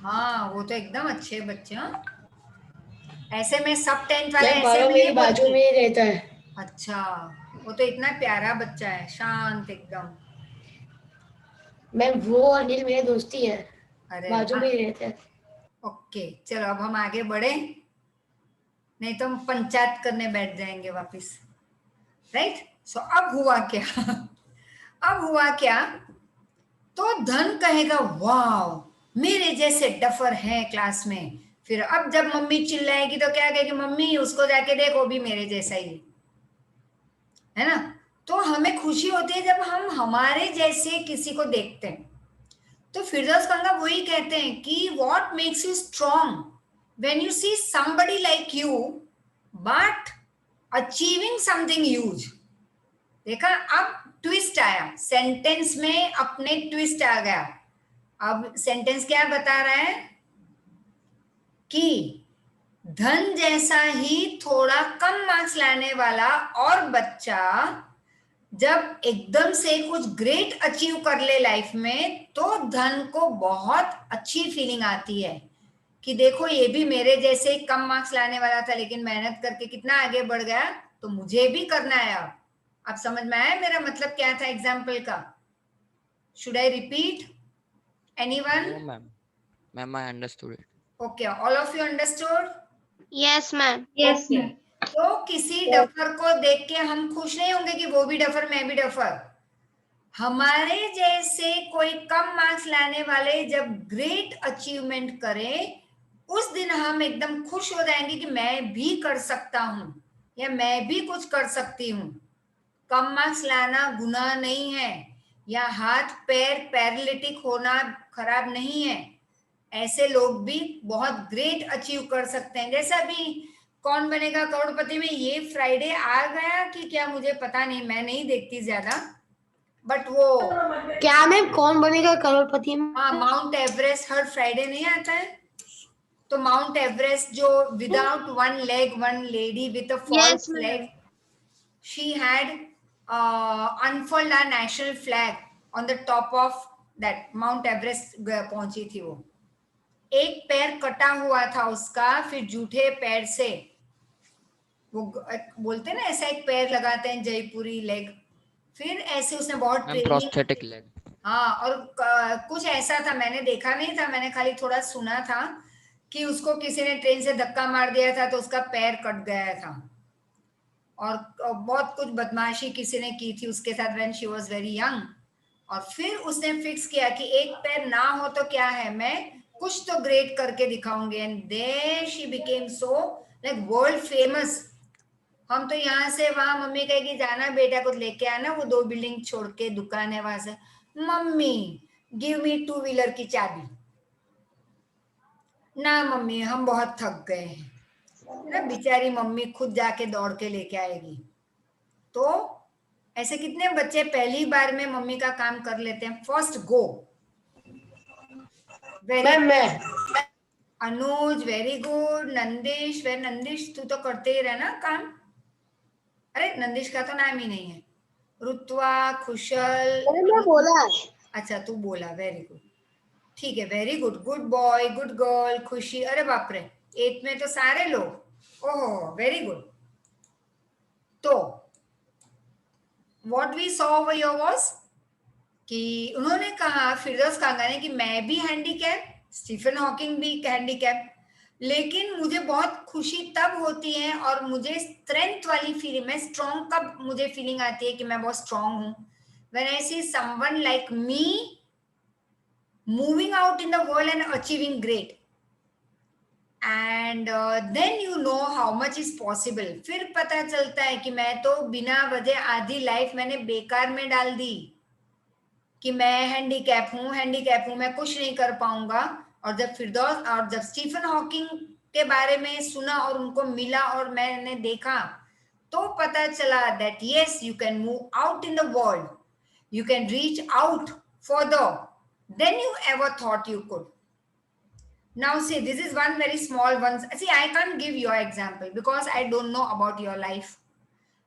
हाँ वो तो एकदम अच्छे बच्चे। हाँ ऐसे में सब 10th वाले मैम ऐसे पर्वत में मेरी नहीं बाजू बोलते। में ही रहता है। अच्छा, वो तो इतना प्यारा बच्चा है, शांत एकदम। मैम वो अनिल मेरे दोस्ती है, अरे बाजू में वाह। ही रहता है। ओके चलो अब हम आगे बढ़े, नहीं तो हम पंचायत करने बैठ जाएंगे वापस। राइट, सो अब हुआ क्या? अब हुआ क्या, तो धन कहेगा वाव मेरे जैसे डफर हैं क्लास में। फिर अब जब मम्मी चिल्लाएगी तो क्या कहेगी, मम्मी उसको जाके देखो भी मेरे जैसा ही है ना। तो हमें खुशी होती है जब हम हमारे जैसे किसी को देखते हैं। तो फिरदौस खंगा वही कहते हैं कि what makes you strong when you see somebody like you but achieving something huge. देखा, अब ट्विस्ट आया सेंटेंस में, अपने ट्विस्ट आ गया। अब सेंटेंस क्या बता रहा है कि धन जैसा ही थोड़ा कम मार्क्स लाने वाला और बच्चा जब एकदम से कुछ ग्रेट अचीव कर ले लाइफ में तो धन को बहुत अच्छी फीलिंग आती है कि देखो ये भी मेरे जैसे कम मार्क्स लाने वाला था लेकिन मेहनत करके कितना आगे बढ़ गया, तो मुझे भी करना है। अब समझ में आया मेरा मतलब क्या था एग्जाम्पल का? Should I repeat? Anyone? No ma'am, ma'am I understood it. Okay, all of you understood? Yes ma'am. Yes ma'am. तो किसी डफर को देख के हम खुश नहीं होंगे कि वो भी डफर मैं भी डफर। हमारे जैसे कोई कम मार्क्स लाने वाले जब ग्रेट अचीवमेंट करें उस दिन हम एकदम खुश हो जाएंगे कि मैं भी कर सकता हूं या मैं भी कुछ कर सकती हूँ। कम मार्क्स लाना गुनाह नहीं है या हाथ पैर पैरालिटिक होना खराब नहीं है। ऐसे लोग भी बहुत ग्रेट अचीव कर सकते हैं। जैसा अभी कौन बनेगा करोड़पति में ये फ्राइडे आ गया कि क्या मुझे पता नहीं, मैं नहीं देखती ज्यादा, बट वो क्या मैम कौन बनेगा करोड़पति में? हाँ माउंट एवरेस्ट हर फ्राइडे नहीं आता है, तो माउंट एवरेस्ट जो without one leg, one lady with a false ma'am. Leg, she had unfold our national flag on the top of that Mount Everest पहुंची थी। वो एक पैर कटा हुआ था उसका, फिर जूठे पैर से वो बोलते हैं ना ऐसा एक पैर लगाते हैं जयपुरी लेग, फिर ऐसे उसने बहुत मैम ट्रेनिंग। Prosthetic leg. हाँ, और कुछ ऐसा था, मैंने देखा नहीं था, मैंने खाली थोड़ा सुना था कि उसको किसी ने ट्रेन से धक्का मार दिया था तो उसका पैर कट गया था और बहुत कुछ बदमाशी किसी ने की थी उसके साथ when she was very young. और फिर उसने फिक्स किया कि एक पैर ना हो तो क्या है, मैं कुछ तो ग्रेट करके दिखाऊंगी, and there she became so like world famous. हम तो यहाँ से वहां मम्मी कहेगी जाना बेटा कुछ लेके आना, वो 2 बिल्डिंग छोड़ के दुकान है वहां से, मम्मी गिव मी 2 व्हीलर की चाबी। ना मम्मी हम बहुत थक गए हैं ना, बेचारी मम्मी खुद जाके दौड़ के लेके आएगी। तो ऐसे कितने बच्चे पहली बार में मम्मी का काम कर लेते हैं, फर्स्ट गो। वेरी मैं अनुज वेरी गुड। नंदिश, वे नंदिश तू तो करते ही रहना काम। अरे नंदिश का तो नाम ही नहीं है। रुतवा, खुशल, मैं बोला। अच्छा तू बोला, वेरी गुड, ठीक है, very good, good boy, good girl, खुशी, अरे बाप रे 8 में तो सारे लोग, ओहो वेरी गुड। तो what we saw over here was कि उन्होंने कहा, फिरदौस कांगा ने, कि मैं भी हैंडीकैप, स्टीफन हॉकिंग भी हैंडीकैप, लेकिन मुझे बहुत खुशी तब होती है और मुझे स्ट्रेंथ वाली फीलिंग, मैं स्ट्रॉन्ग कब मुझे फीलिंग आती है कि मैं बहुत स्ट्रॉन्ग हूं, when I see someone like me moving out in the world and achieving great, and then you know how much is possible। फिर पता चलता है कि मैं तो बिना वजह आधी लाइफ मैंने बेकार में डाल दी कि मैं हैंडीकैप हूं, मैं कुछ नहीं कर पाऊंगा। और जब फिरदौस और जब स्टीफन हॉकिंग के बारे में सुना और उनको मिला और मैंने देखा, तो पता चला that yes you can move out in the world, you can reach out further than you ever thought you could। Now see, this is one very small one। See, I can't give your example because I don't know about your life।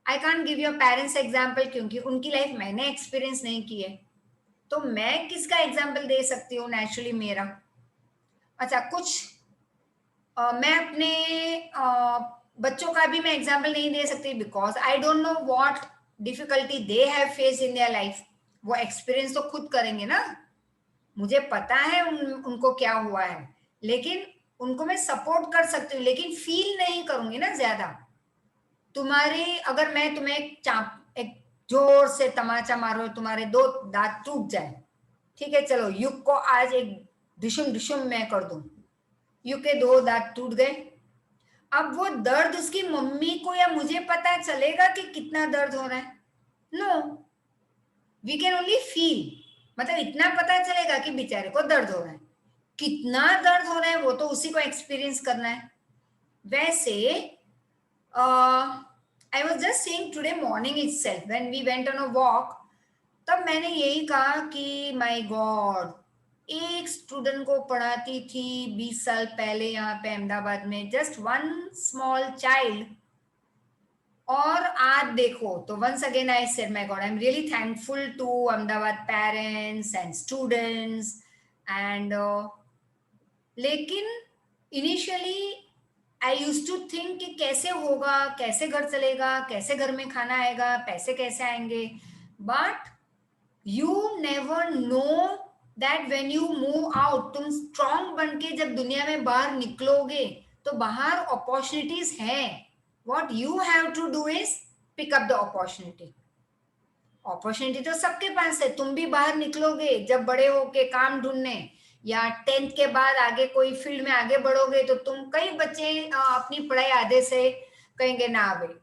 I can't give your parents example क्योंकि उनकी लाइफ मैंने एक्सपीरियंस नहीं की है, तो मैं किसका एग्जाम्पल दे सकती हूँ? नेचुरली मेरा। अच्छा, कुछ मैं अपने बच्चों का भी मैं एग्जाम्पल नहीं दे सकती because I don't know what difficulty they have face in their life. वो एक्सपीरियंस तो खुद करेंगे ना, मुझे पता है उनको क्या हुआ है, लेकिन उनको मैं सपोर्ट कर सकती हूँ, लेकिन फील नहीं करूंगी ना ज्यादा। तुम्हारी अगर मैं तुम्हें एक जोर से तमाचा मारो, तुम्हारे 2 दांत टूट जाए, ठीक है, चलो युग को आज एक डिशुम डिशुम मैं कर दूं, युग के 2 दांत टूट गए। अब वो दर्द उसकी मम्मी को या मुझे पता चलेगा कि कितना दर्द हो रहा है? No, we can only feel, मतलब इतना पता चलेगा कि बेचारे को दर्द हो रहा है, कितना दर्द हो रहा है वो तो उसी को एक्सपीरियंस करना है। वैसे I was just saying today morning itself when we went on a walk, तब मैंने यही कहा कि माय गॉड, एक स्टूडेंट को पढ़ाती थी 20 साल पहले यहाँ पे अहमदाबाद में, जस्ट वन स्मॉल चाइल्ड, और आज देखो तो once again I said my God, I am really thankful to Ahmedabad parents and students and लेकिन initially I used to think कि कैसे होगा, कैसे घर चलेगा, कैसे घर में खाना आएगा, पैसे कैसे आएंगे, but you never know that when you move out, तुम स्ट्रॉन्ग बन के जब दुनिया में बाहर निकलोगे तो बाहर अपॉर्चुनिटीज हैं। What you have to do is pick up the opportunity। Opportunity तो सबके पास है, तुम भी बाहर निकलोगे जब बड़े होके काम ढूंढने, या 10th के बाद आगे कोई फील्ड में आगे बढ़ोगे, तो तुम, कई बच्चे अपनी पढ़ाई आधे से कहेंगे ना भाई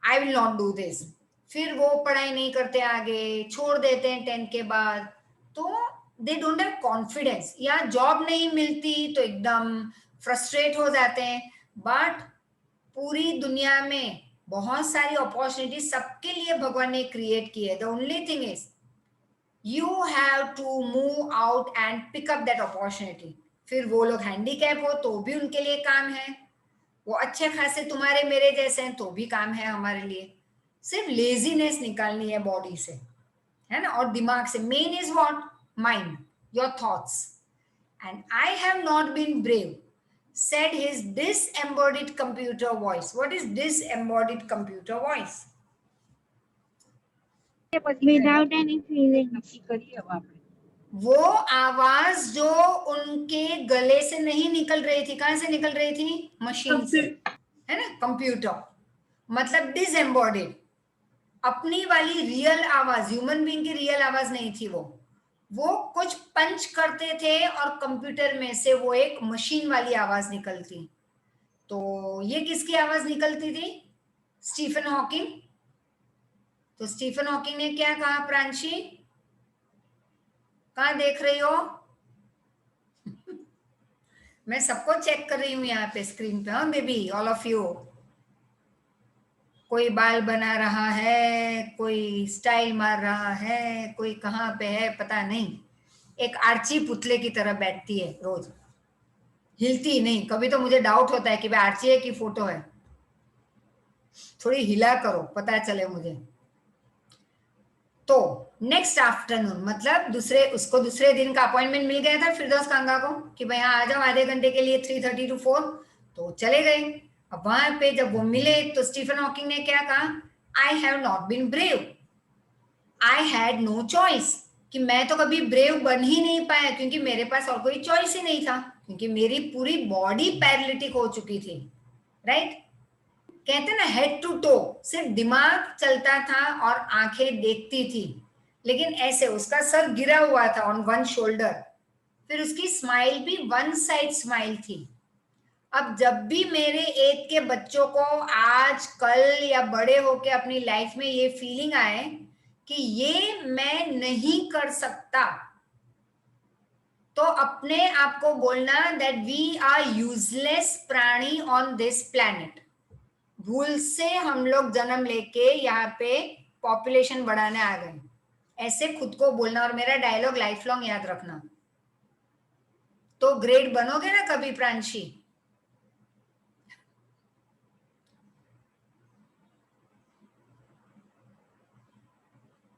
I will not do this, फिर वो पढ़ाई नहीं करते, आगे छोड़ देते हैं 10th के बाद, तो दे डोंट हैव कॉन्फिडेंस, या जॉब नहीं मिलती तो एकदम फ्रस्ट्रेट हो जाते हैं। बट पूरी दुनिया में बहुत सारी अपॉर्चुनिटी सबके लिए भगवान ने क्रिएट की है। The only thing is you have to move out and pick up that opportunity. फिर वो लोग हैंडीकैप हो तो भी उनके लिए काम है, वो अच्छे खासे तुम्हारे मेरे जैसे हैं तो भी काम है हमारे लिए, सिर्फ लेजीनेस निकालनी है बॉडी से, है ना, और दिमाग से। Main is what? Mind, your thoughts. And I have not been brave, said his disembodied computer voice। What is disembodied computer voice? Without any feelings। वो आवाज जो उनके गले से नहीं निकल रही थी, कहां से निकल रही थी? मशीन से, है ना, कंप्यूटर, मतलब डिसएम्बॉडीड, अपनी वाली रियल आवाज, ह्यूमन बीइंग की रियल आवाज नहीं थी वो कुछ पंच करते थे और कंप्यूटर में से वो एक मशीन वाली आवाज निकलती। तो ये किसकी आवाज निकलती थी? Stephen Hawking. तो स्टीफन हॉकिंग ने क्या कहा? प्रांशी कहाँ देख रही हो? मैं सबको चेक कर रही हूँ यहाँ पे स्क्रीन पे। हाँ बेबी, ऑल ऑफ यू। कोई बाल बना रहा है, कोई स्टाइल मार रहा है, कोई कहाँ पे है पता नहीं, एक आर्ची पुतले की तरह बैठती है रोज, हिलती नहीं। कभी तो मुझे डाउट होता है कि भाई आर्ची है कि फोटो है, थोड़ी हिला करो पता चले मुझे। तो नेक्स्ट आफ्टरनून मतलब उसको दूसरे दिन का अपॉइंटमेंट मिल गया था फिरदौस कांगा को कि भाई यहाँ आ जाओ आधे घंटे के लिए 3:30 to 4। तो चले गए। अब वहां पे जब वो मिले तो स्टीफन हॉकिंग ने क्या कहा, I have not been brave, I had no choice, कि मैं तो कभी ब्रेव बन ही नहीं पाया क्योंकि मेरे पास और कोई चॉइस ही नहीं था, क्योंकि मेरी पूरी बॉडी पैरालिटिक हो चुकी थी। राइट, कहते हैं ना हेड टू टो, सिर्फ दिमाग चलता था और आंखें देखती थी, लेकिन ऐसे उसका सर गिरा हुआ था ऑन वन शोल्डर, फिर उसकी स्माइल भी वन साइड स्माइल थी। अब जब भी मेरे एज के बच्चों को आज कल या बड़े होके अपनी लाइफ में ये फीलिंग आए कि ये मैं नहीं कर सकता, तो अपने आप को बोलना दैट वी आर यूजलेस प्राणी ऑन दिस प्लैनेट। भूल से हम लोग जन्म लेके यहाँ पे पॉपुलेशन बढ़ाने आ गए, ऐसे खुद को बोलना। और मेरा डायलॉग लाइफ लॉन्ग याद रखना, तो ग्रेट बनोगे ना कभी Pranshi.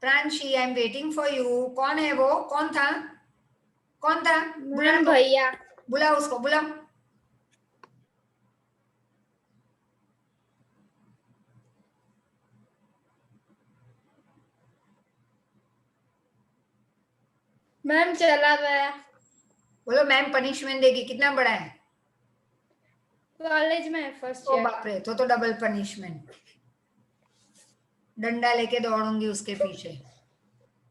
Pranshi I am waiting for you. कौन है वो, कौन था, कौन था? बुला तो, भैया। बुला उसको, बुला। मैम चला गया। बोलो मैम पनिशमेंट देगी। कितना बड़ा है? कॉलेज में फर्स्ट ओ बाप रे, तो डबल पनिशमेंट, डंडा लेके दौड़ूंगी उसके पीछे।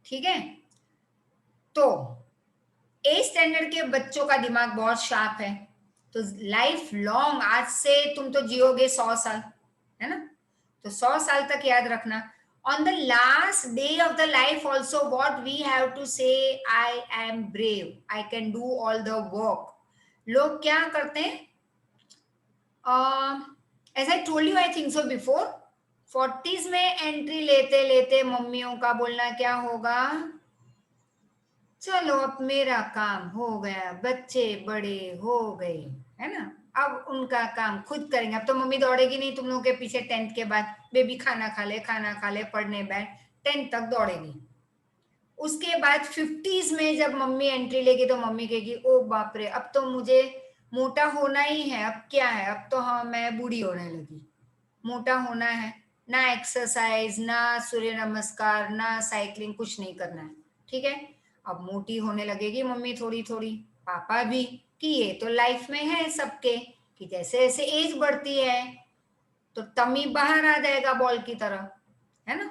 ठीक है, तो ए स्टैंडर्ड के बच्चों का दिमाग बहुत शार्प है, तो लाइफ लॉन्ग आज से तुम तो जियोगे 100 साल, है ना? तो 100 साल तक याद रखना। On the last day of the life also what we have to say, I am brave, I can do all the work. लोग क्या करते हैं, as I told you I think so before, 40s में एंट्री लेते लेते मम्मियों का बोलना क्या होगा, चलो अब मेरा काम हो गया, बच्चे बड़े हो गए, है ना, अब उनका काम खुद करेंगे। अब तो मम्मी दौड़ेगी नहीं तुम लोगों के पीछे 10th के बाद, बेबी खाना खा ले, खाना खा ले, पढ़ने बैठ, 10th तक दौड़ेगी। उसके बाद 50s में जब मम्मी एंट्री लेगी तो मम्मी कहेगी ओ बाप रे, अब तो मुझे मोटा होना ही है, अब क्या है, अब तो हाँ मैं बूढ़ी होने लगी, मोटा होना है, ना एक्सरसाइज, ना सूर्य नमस्कार, ना साइकिलिंग, कुछ नहीं करना है। ठीक है, अब मोटी होने लगेगी मम्मी थोड़ी थोड़ी, पापा भी, कि ये तो लाइफ में है सबके, कि जैसे जैसे एज बढ़ती है तो टमी बाहर आ जाएगा बॉल की तरह, है ना।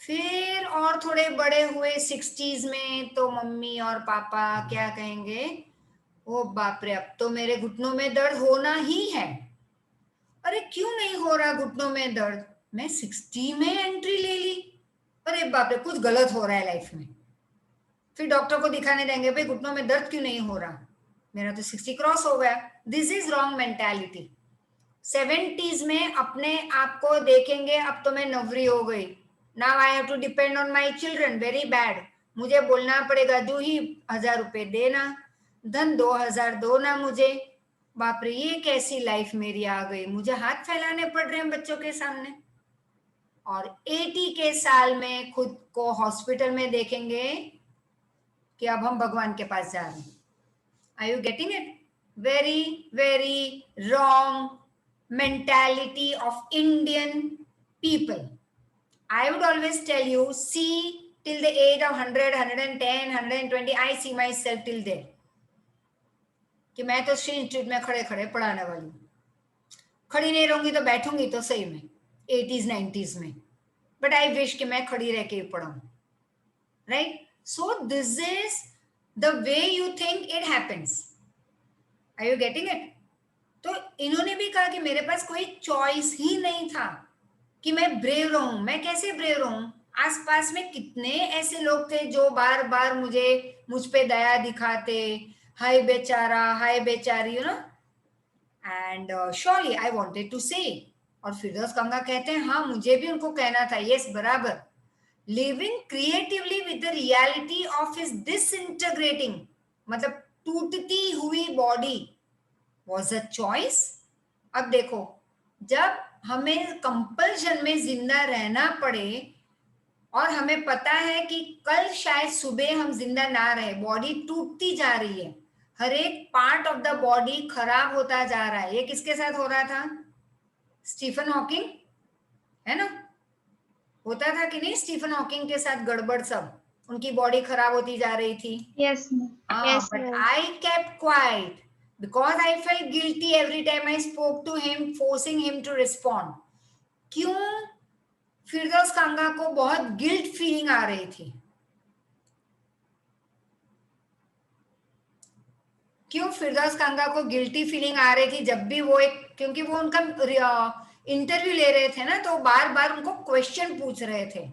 फिर और थोड़े बड़े हुए 60s में तो मम्मी और पापा क्या कहेंगे, ओ बाप रे अब तो मेरे घुटनों में दर्द होना ही है। अरे क्यों नहीं हो रहा घुटनों में दर्द, मैं 60 में एंट्री ले ली, अरे बाप रे कुछ गलत हो रहा है लाइफ में। फिर डॉक्टर को दिखाने देंगे, भाई घुटनों में दर्द क्यों नहीं हो रहा, मेरा तो 60 क्रॉस हो गया। This is wrong mentality. 70s में अपने आप को देखेंगे, अब तो मैं नवरी हो गई, now I have to depend on my children, very bad, मुझे बोलना पड़ेगा जूही 1000 रुपए देना, धन 2000 दो ना मुझे, बाप रे ये कैसी लाइफ मेरी आ गई, मुझे हाथ फैलाने पड़ रहे हैं बच्चों के सामने। और 80 के साल में खुद को हॉस्पिटल में देखेंगे कि अब हम भगवान के पास जा रहे हैं। Are you getting it? Very, very wrong mentality of Indian people. I would always tell you, see till the age of 100, 110, 120, I see myself till there. कि मैं तो श्री इंस्टीट्यूट में खड़े खड़े पढ़ाने वाली हूँ, खड़ी नहीं रहूंगी तो बैठूंगी तो सही में 80s 90s में, बट आई विश कि मैं खड़ी रह के पढ़ाऊं। Right, so this is the way you think it happens. Are you getting it? तो इन्होंने भी कहा कि मेरे पास कोई चॉइस ही नहीं था कि मैं ब्रेव रहूं। मैं कैसे ब्रेव रहूं, आसपास में कितने ऐसे लोग थे जो बार बार मुझ पे दया दिखाते, हाय बेचारा, हाय बेचारी, you know, and surely I wanted to say. और फिरदौस कांगा कहते हैं हाँ मुझे भी उनको कहना था, यस बराबर, living creatively with the reality of his disintegrating, मतलब टूटती हुई बॉडी, वॉज अ चॉइस। अब देखो, जब हमें कंपल्शन में जिंदा रहना पड़े और हमें पता है कि कल शायद सुबह हम जिंदा ना रहे, बॉडी टूटती जा रही है, हर एक पार्ट ऑफ द बॉडी खराब होता जा रहा है, ये किसके साथ हो रहा था? स्टीफन हॉकिंग, है ना? होता था कि नहीं स्टीफन हॉकिंग के साथ गड़बड़ सब, उनकी बॉडी खराब होती जा रही थी। Yes, ma'am. Yes, But ma'am. I kept quiet because I felt guilty every time I spoke to him, forcing him to respond. क्यों फिरदौस कांगा को बहुत गिल्ट फीलिंग आ रही थी? क्यों फिरदौस कांगा को गिल्टी फीलिंग आ रही थी जब भी वो एक, क्योंकि वो उनका इंटरव्यू ले रहे थे ना, तो बार बार उनको क्वेश्चन पूछ रहे थे।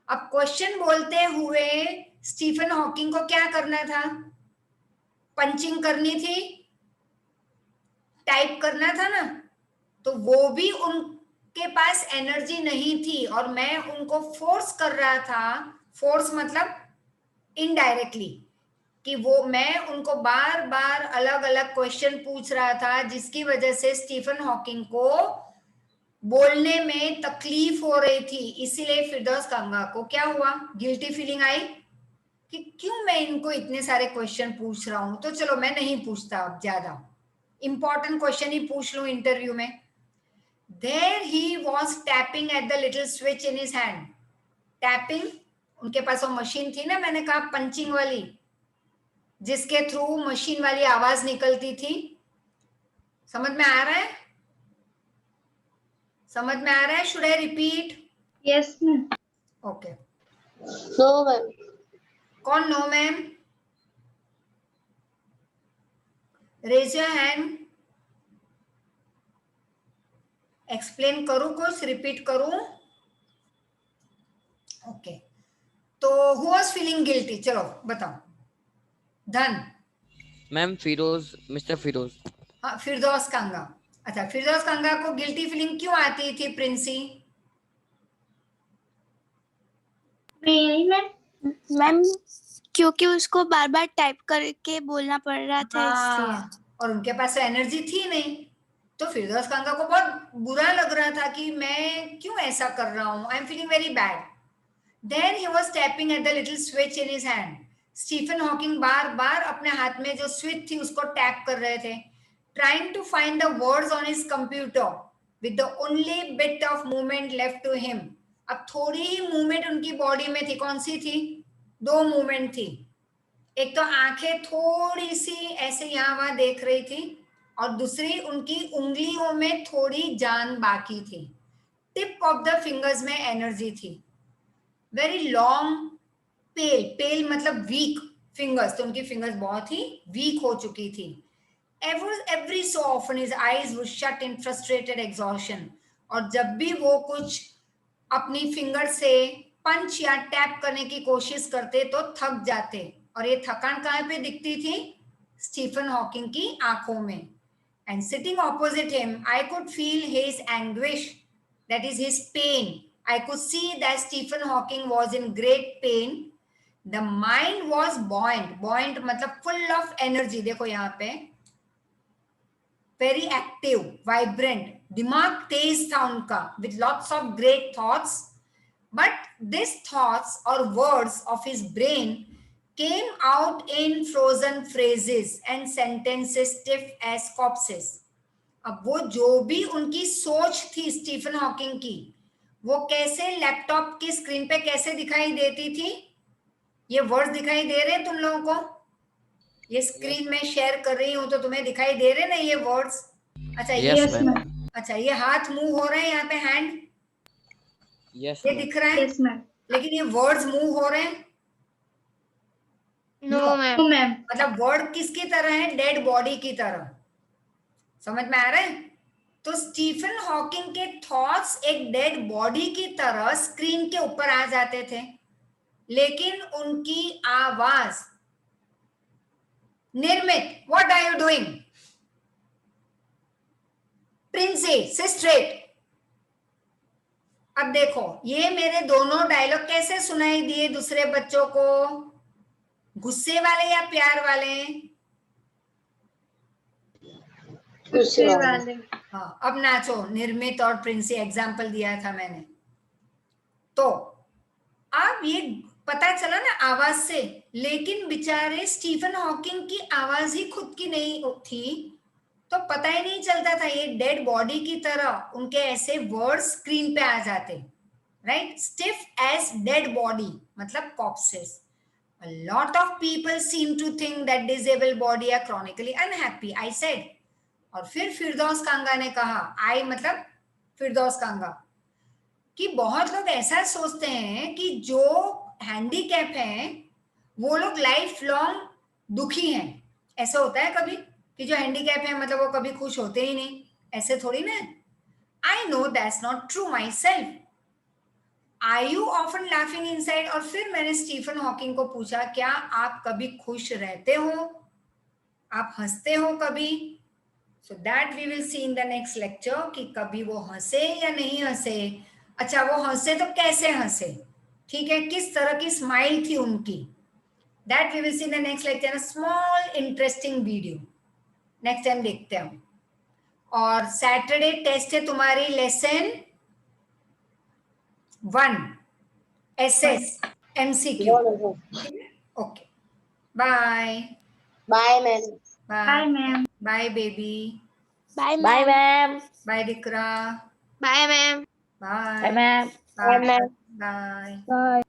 अब क्वेश्चन बोलते हुए स्टीफन हॉकिंग को क्या करना था? पंचिंग करनी थी, टाइप करना था ना, तो वो भी उनके पास एनर्जी नहीं थी और मैं उनको फोर्स कर रहा था, फोर्स मतलब इनडायरेक्टली, कि वो मैं उनको बार बार अलग अलग क्वेश्चन पूछ रहा था, जिसकी वजह से स्टीफन हॉकिंग को बोलने में तकलीफ हो रही थी। इसीलिए फिरदौस कांगा को क्या हुआ? गिल्टी फीलिंग आई कि क्यों मैं इनको इतने सारे क्वेश्चन पूछ रहा हूं, तो चलो मैं नहीं पूछता, अब ज्यादा इंपॉर्टेंट क्वेश्चन ही पूछ लूं इंटरव्यू में। There he was tapping at the little switch in his hand. Tapping, उनके पास वो मशीन थी ना, मैंने कहा पंचिंग वाली, जिसके थ्रू मशीन वाली आवाज निकलती थी। समझ में आ रहा है? समझ में आ रहा है? Should I repeat? Yes, ma'am. Okay. No ma'am. कौन no ma'am? Raise your hand. Explain करूं कुछ, रिपीट करूं? ओके, तो हु वाज फीलिंग गिल्टी? चलो बताओ। धन? Ma'am Firoz, mister Firoz. हाँ, फिरदौस कांगा। अच्छा, फिरदौस कांगा को गिल्टी फीलिंग क्यों आती थी प्रिंसी? Really, ma'am? मैम क्योंकि उसको बार बार टाइप करके बोलना पड़ रहा था इसलिए। हाँ, और उनके पास एनर्जी थी नहीं, तो फिरदौस कांगा को बहुत बुरा लग रहा था कि मैं क्यों ऐसा कर रहा हूं, I am feeling very bad. Then he was tapping at the little switch in his hand. Stephen Hawking बार बार अपने हाथ में जो स्विच थी उसको टैप कर रहे थे, trying to find the words on his computer with the only bit of movement left to him. अब थोड़ी ही मूवमेंट उनकी बॉडी में थी, कौन सी थी? दो मूवमेंट थी, एक तो आंखें थोड़ी सी ऐसे यहाँ वहां देख रही थी, और दूसरी उनकी उंगलियों में थोड़ी जान बाकी थी, टिप ऑफ द फिंगर्स में एनर्जी थी। वेरी लॉन्ग, पेल, पेल मतलब वीक फिंगर्स, तो उनकी फिंगर्स बहुत ही वीक हो चुकी थी। Every so often his eyes would shut in frustrated exhaustion, और जब भी वो कुछ अपनी फिंगर से पंच या टैप करने की कोशिश करते तो थक जाते, और ये थकान कहाँ पे दिखती थी? स्टीफन हॉकिंग की आंखों में। And sitting opposite him I could feel his anguish, that is his pain. I could see that Stephen Hawking was in great pain. The mind was buoyant. Buoyant मतलब full of energy. देखो यहाँ पे very active, vibrant. दिमाग तेज था उनका, with lots of great thoughts. But these thoughts or words of his brain came out in frozen phrases and sentences stiff as corpses. अब वो जो भी उनकी सोच थी स्टीफन हॉकिंग की, वो कैसे लैपटॉप की स्क्रीन पे कैसे दिखाई देती थी? ये वर्ड्स दिखाई दे रहे हैं तुम लोगों को? ये स्क्रीन में शेयर कर रही हूं तो तुम्हें दिखाई दे रहे ना ये वर्ड्स? अच्छा, Yes, ये ma'am. अच्छा, ये हाथ मूव हो रहे हैं, यहाँ पे हैंड Yes, ये ma'am. दिख रहा है, Yes, ma'am. लेकिन ये वर्ड्स मूव हो रहे हैं? No, ma'am. No, ma'am. मतलब वर्ड किसकी तरह है? डेड बॉडी की तरह। समझ में आ रहा है? तो स्टीफन हॉकिंग के थॉट्स एक डेड बॉडी की तरह स्क्रीन के ऊपर आ जाते थे, लेकिन उनकी आवाज निर्मित। What are you doing? Princy, sit straight. अब देखो ये मेरे दोनों डायलॉग कैसे सुनाई दिए दूसरे बच्चों को, गुस्से वाले या प्यार वाले? गुस्से वाले। हाँ, अब नाचो। निर्मित और प्रिंसी एग्जाम्पल दिया था मैंने। तो अब ये पता चला ना आवाज से, लेकिन बेचारे स्टीफन हॉकिंग की आवाज ही खुद की नहीं थी, तो पता ही नहीं चलता था। ये डेड बॉडी की तरह उनके ऐसे वर्ड्स स्क्रीन पे आ जाते, right? Stiff as dead body मतलब corpses. A lot of people seem to think that disabled body are chronically unhappy, I said. और फिर फिरदौस कांगा ने कहा, आई मतलब फिरदौस कांगा, कि बहुत लोग ऐसा सोचते हैं कि जो हैंडीकैप हैं वो लोग लाइफ लॉन्ग दुखी हैं। ऐसा होता है कभी कि जो हैंडीकैप है मतलब वो कभी खुश होते ही नहीं, ऐसे थोड़ी ना। I know that's not true my self. Are you often laughing inside? और फिर मैंने स्टीफन हॉकिंग को पूछा, क्या आप कभी खुश रहते हो, आप हंसते हो कभी? So that we will see in the next lecture कि कभी वो हंसे या नहीं हंसे। अच्छा वो हंसे तो कैसे हंसे, ठीक है, किस तरह की स्माइल थी उनकी, that we will see in the next lecture, a small interesting video next time देखते हैं। और सैटरडे टेस्ट है तुम्हारी lesson 1 SS MCQ। Okay bye bye ma'am. Bye, ma'am. Bye baby, bye bye ma'am. Bye दिकरा, bye ma'am. Bye ma'am. Bye bye.